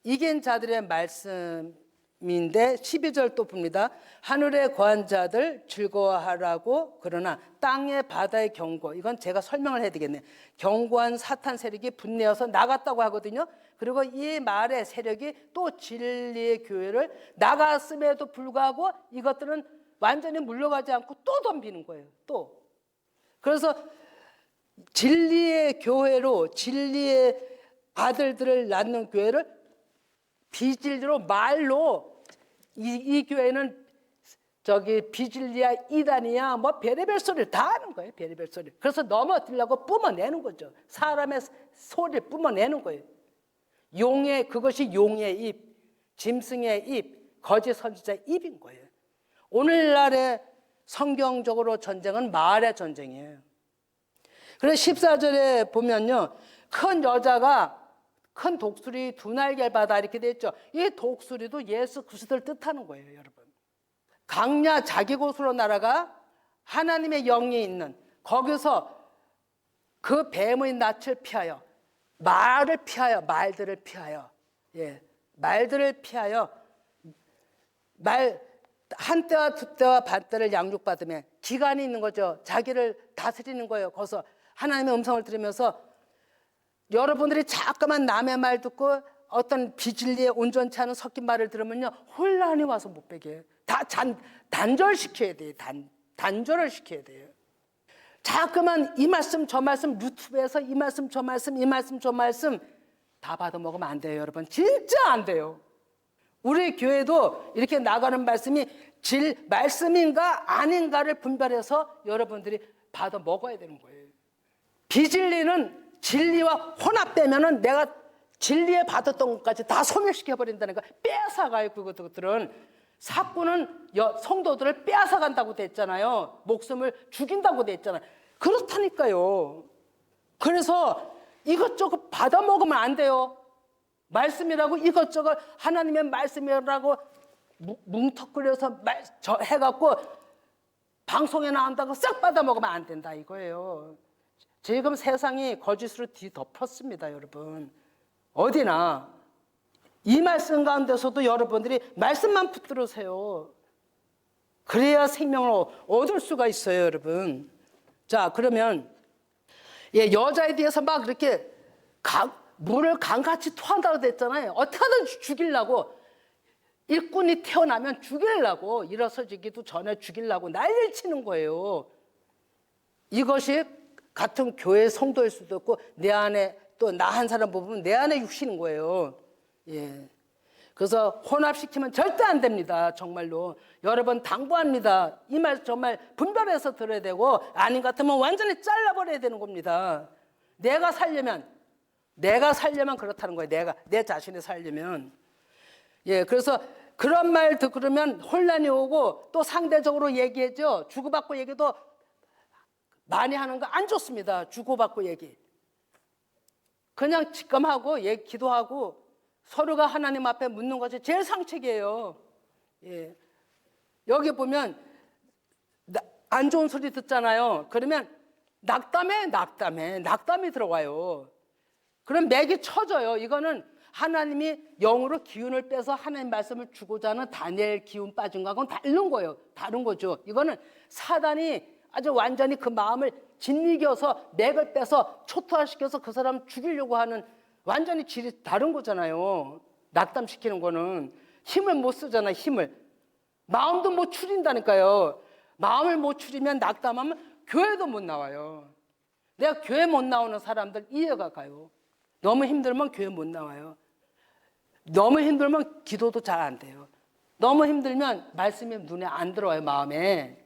Speaker 1: 이긴 자들의 말씀, 12절 또 봅니다. 하늘에 거한 자들 즐거워하라고 그러나 땅의 바다의 경고, 이건 제가 설명을 해야 되겠네. 견고한 사탄 세력이 분내어서 나갔다고 하거든요. 그리고 이 말의 세력이 또 진리의 교회를 나갔음에도 불구하고 이것들은 완전히 물러가지 않고 또 덤비는 거예요. 또. 그래서 진리의 교회로 진리의 아들들을 낳는 교회를 비진리로 말로 이 교회는 저기 비진리야 이단이야 뭐 별의별 소리를 다 하는 거예요. 별의별 소리. 그래서 넘어뜨리려고 뿜어내는 거죠. 사람의 소리를 뿜어내는 거예요. 그것이 용의 입, 짐승의 입, 거짓 선지자의 입인 거예요. 오늘날의 성경적으로 전쟁은 말의 전쟁이에요. 그래서 14절에 보면요, 큰 여자가 큰 독수리 두 날개를 받아 이렇게 돼 있죠. 이 독수리도 예수 그리스도를 뜻하는 거예요, 여러분. 강야 자기 곳으로 날아가 하나님의 영이 있는 거기서 그 뱀의 낯을 피하여 말들을 피하여 말들을 피하여 한때와 두때와 반때를 양육받으며 기간이 있는 거죠. 자기를 다스리는 거예요. 거기서 하나님의 음성을 들으면서 여러분들이 자꾸만 남의 말 듣고 어떤 비진리에 온전치 않은 섞인 말을 들으면요, 혼란이 와서 못 베게 해요. 다 단절시켜야 돼요. 단절을 시켜야 돼요. 자꾸만 이 말씀 저 말씀 유튜브에서 이 말씀 저 말씀 이 말씀 저 말씀 다 받아먹으면 안 돼요, 여러분. 진짜 안 돼요. 우리 교회도 이렇게 나가는 말씀이 말씀인가 아닌가를 분별해서 여러분들이 받아먹어야 되는 거예요. 비진리는 진리와 혼합되면은 내가 진리에 받았던 것까지 다 소멸시켜버린다니까. 뺏어가요. 그것들은 사꾼은 성도들을 뺏어간다고 됐잖아요. 목숨을 죽인다고 됐잖아요. 그렇다니까요. 그래서 이것저것 받아먹으면 안 돼요. 말씀이라고 이것저것 하나님의 말씀이라고 뭉터끓여서 해갖고 방송에 나온다고 싹 받아먹으면 안 된다 이거예요. 지금 세상이 거짓으로 뒤덮었습니다, 여러분. 어디나. 이 말씀 가운데서도 여러분들이 말씀만 붙들으세요. 그래야 생명을 얻을 수가 있어요, 여러분. 자, 그러면 여자에 대해서 막 그렇게 물을 강같이 토한다고 됐잖아요. 어떻게 하든 죽이려고. 일꾼이 태어나면 죽이려고, 일어서지기도 전에 죽이려고 난리를 치는 거예요. 이것이 같은 교회 성도일 수도 있고 내 안에 또 나 한 사람 보면 내 안에 육신인 거예요. 그래서 혼합시키면 절대 안 됩니다. 정말로 여러분 당부합니다. 이 말 정말 분별해서 들어야 되고 아닌 것 같으면 완전히 잘라버려야 되는 겁니다. 내가 살려면 그렇다는 거예요. 내 자신이 살려면. 그래서 그런 말 듣고 그러면 혼란이 오고 또 상대적으로 얘기하죠. 주고받고 얘기도 많이 하는 거 안 좋습니다. 주고받고 얘기. 그냥 직감하고 기도하고 서로가 하나님 앞에 묻는 것이 제일 상책이에요. 여기 보면 안 좋은 소리 듣잖아요. 그러면 낙담이 들어와요. 그럼 맥이 쳐져요. 이거는 하나님이 영으로 기운을 빼서 하나님 말씀을 주고자 하는 다니엘 기운 빠진 거하고는 다른 거예요. 다른 거죠. 이거는 사단이 아주 완전히 그 마음을 짓이겨서 맥을 빼서 초토화시켜서 그 사람 죽이려고 하는 완전히 질이 다른 거잖아요. 낙담시키는 거는 힘을 못 쓰잖아요. 힘을. 마음도 못 추린다니까요. 마음을 못 추리면 낙담하면 교회도 못 나와요. 내가 교회 못 나오는 사람들 이해가 가요. 너무 힘들면 교회 못 나와요. 너무 힘들면 기도도 잘 안 돼요. 너무 힘들면 말씀이 눈에 안 들어와요. 마음에.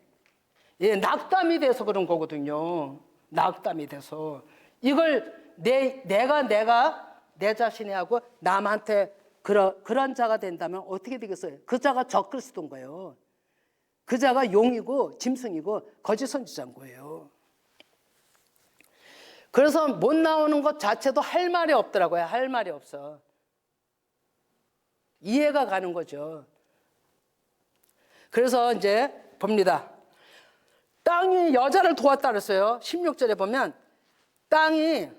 Speaker 1: 낙담이 돼서 그런 거거든요. 낙담이 돼서. 이걸 내가 내 자신이 하고 남한테 그런 자가 된다면 어떻게 되겠어요? 그 자가 적그리스도인 거예요. 그 자가 용이고 짐승이고 거짓 선지자인 거예요. 그래서 못 나오는 것 자체도 할 말이 없더라고요. 할 말이 없어. 이해가 가는 거죠. 그래서 이제 봅니다. 땅이 여자를 도왔다 그랬어요. 16절에 보면 땅이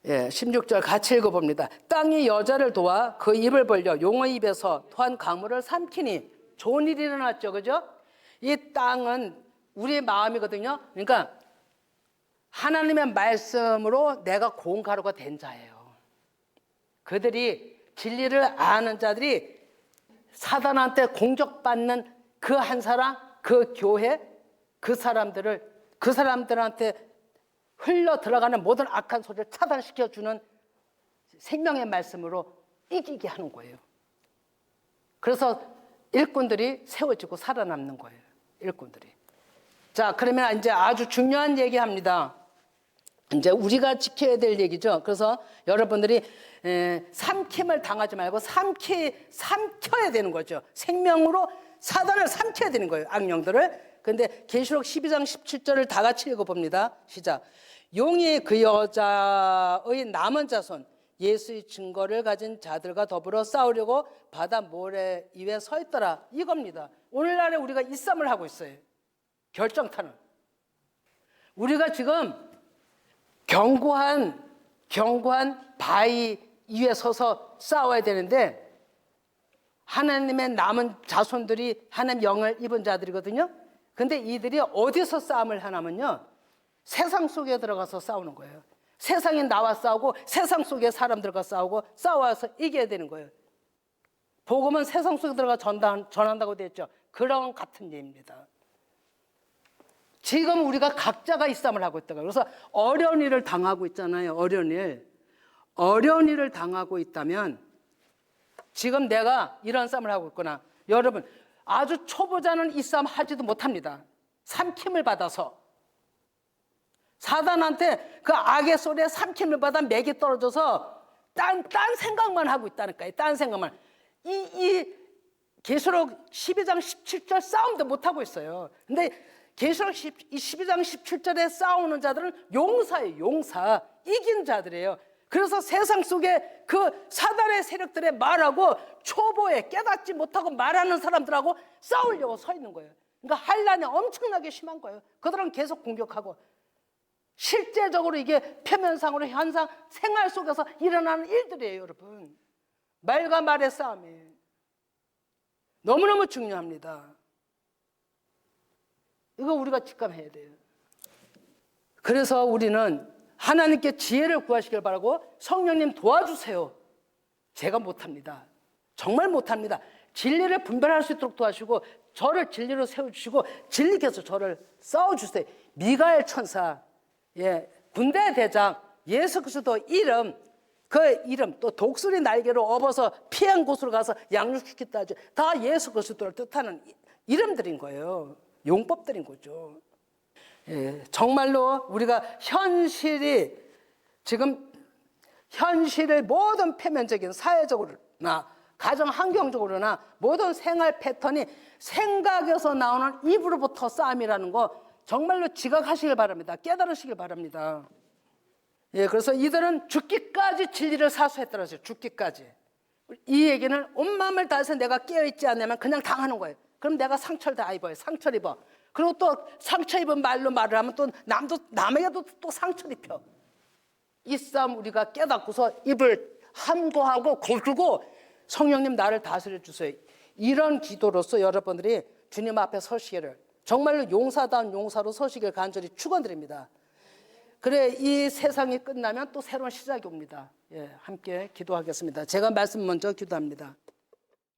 Speaker 1: 예, 16절 같이 읽어봅니다. 땅이 여자를 도와 그 입을 벌려 용의 입에서 토한 강물을 삼키니 좋은 일이 일어났죠. 그죠? 이 땅은 우리의 마음이거든요. 그러니까 하나님의 말씀으로 내가 고운 가루가 된 자예요. 그들이 진리를 아는 자들이 사단한테 공격받는 그 한 사람, 그 교회, 그 사람들한테 흘러 들어가는 모든 악한 소리를 차단시켜주는 생명의 말씀으로 이기게 하는 거예요. 그래서 일꾼들이 세워지고 살아남는 거예요. 일꾼들이. 자, 그러면 이제 아주 중요한 얘기합니다. 이제 우리가 지켜야 될 얘기죠. 그래서 여러분들이 삼킴을 당하지 말고 삼켜야 되는 거죠. 생명으로 사단을 삼켜야 되는 거예요. 악령들을. 근데 계시록 12장 17절을 다 같이 읽어봅니다. 시작. 용이 그 여자의 남은 자손 예수의 증거를 가진 자들과 더불어 싸우려고 바다 모래 위에 서 있더라. 이겁니다. 오늘날에 우리가 이 싸움을 하고 있어요. 결정타는. 우리가 지금 견고한 바위 위에 서서 싸워야 되는데 하나님의 남은 자손들이 하나님 영을 입은 자들이거든요. 근데 이들이 어디서 싸움을 하냐면요, 세상 속에 들어가서 싸우는 거예요. 세상이 나와 싸우고 세상 속에 사람들과 싸우고 싸워서 이겨야 되는 거예요. 복음은 세상 속에 들어가 전한다고 되어 있죠. 그런 같은 예입니다. 지금 우리가 각자가 이 싸움을 하고 있다고. 그래서 어려운 일을 당하고 있잖아요. 어려운 일을 당하고 있다면 지금 내가 이런 싸움을 하고 있구나. 여러분, 아주 초보자는 이 싸움 하지도 못합니다. 삼킴을 받아서. 사단한테 그 악의 소리에 삼킴을 받아 맥이 떨어져서 딴 생각만 하고 있다니까요. 딴 생각만. 이 계시록 12장 17절 싸움도 못하고 있어요. 근데 계시록 12장 17절에 싸우는 자들은 용사예요. 용사. 이긴 자들이에요. 그래서 세상 속에 그 사단의 세력들의 말하고 초보에 깨닫지 못하고 말하는 사람들하고 싸우려고 서 있는 거예요. 그러니까 환란이 엄청나게 심한 거예요. 그들은 계속 공격하고 실제적으로 이게 표면상으로 현상 생활 속에서 일어나는 일들이에요. 여러분, 말과 말의 싸움이에요. 너무너무 중요합니다. 이거 우리가 직감해야 돼요. 그래서 우리는 하나님께 지혜를 구하시길 바라고, 성령님 도와주세요. 제가 못합니다. 정말 못합니다. 진리를 분별할 수 있도록 도와주시고 저를 진리로 세워주시고 진리께서 저를 싸워주세요. 미가엘 천사, 군대 대장, 예수 그리스도 이름, 그 이름, 또 독수리 날개로 업어서 피한 곳으로 가서 양육시켰다 하죠. 다 예수 그리스도를 뜻하는 이름들인 거예요. 용법들인 거죠. 정말로 우리가 현실을 모든 표면적인 사회적으로나 가정 환경적으로나 모든 생활 패턴이 생각에서 나오는 입으로부터 싸움이라는 거 정말로 지각하시길 바랍니다. 깨달으시길 바랍니다. 그래서 이들은 죽기까지 진리를 사수했더라고요. 죽기까지. 이 얘기는 온 마음을 다해서 내가 깨어있지 않으면 그냥 당하는 거예요. 그럼 내가 상처를 다 입어요. 상처를 입어. 그리고 또 상처 입은 말로 말을 하면 또 남에게도 또 상처를 입혀. 이 싸움 우리가 깨닫고서 입을 함구하고 고르고 성령님 나를 다스려 주세요. 이런 기도로서 여러분들이 주님 앞에 서시기를, 정말로 용사다운 용사로 서시기를 간절히 축원드립니다. 그래, 이 세상이 끝나면 또 새로운 시작이 옵니다. 함께 기도하겠습니다. 제가 말씀 먼저 기도합니다.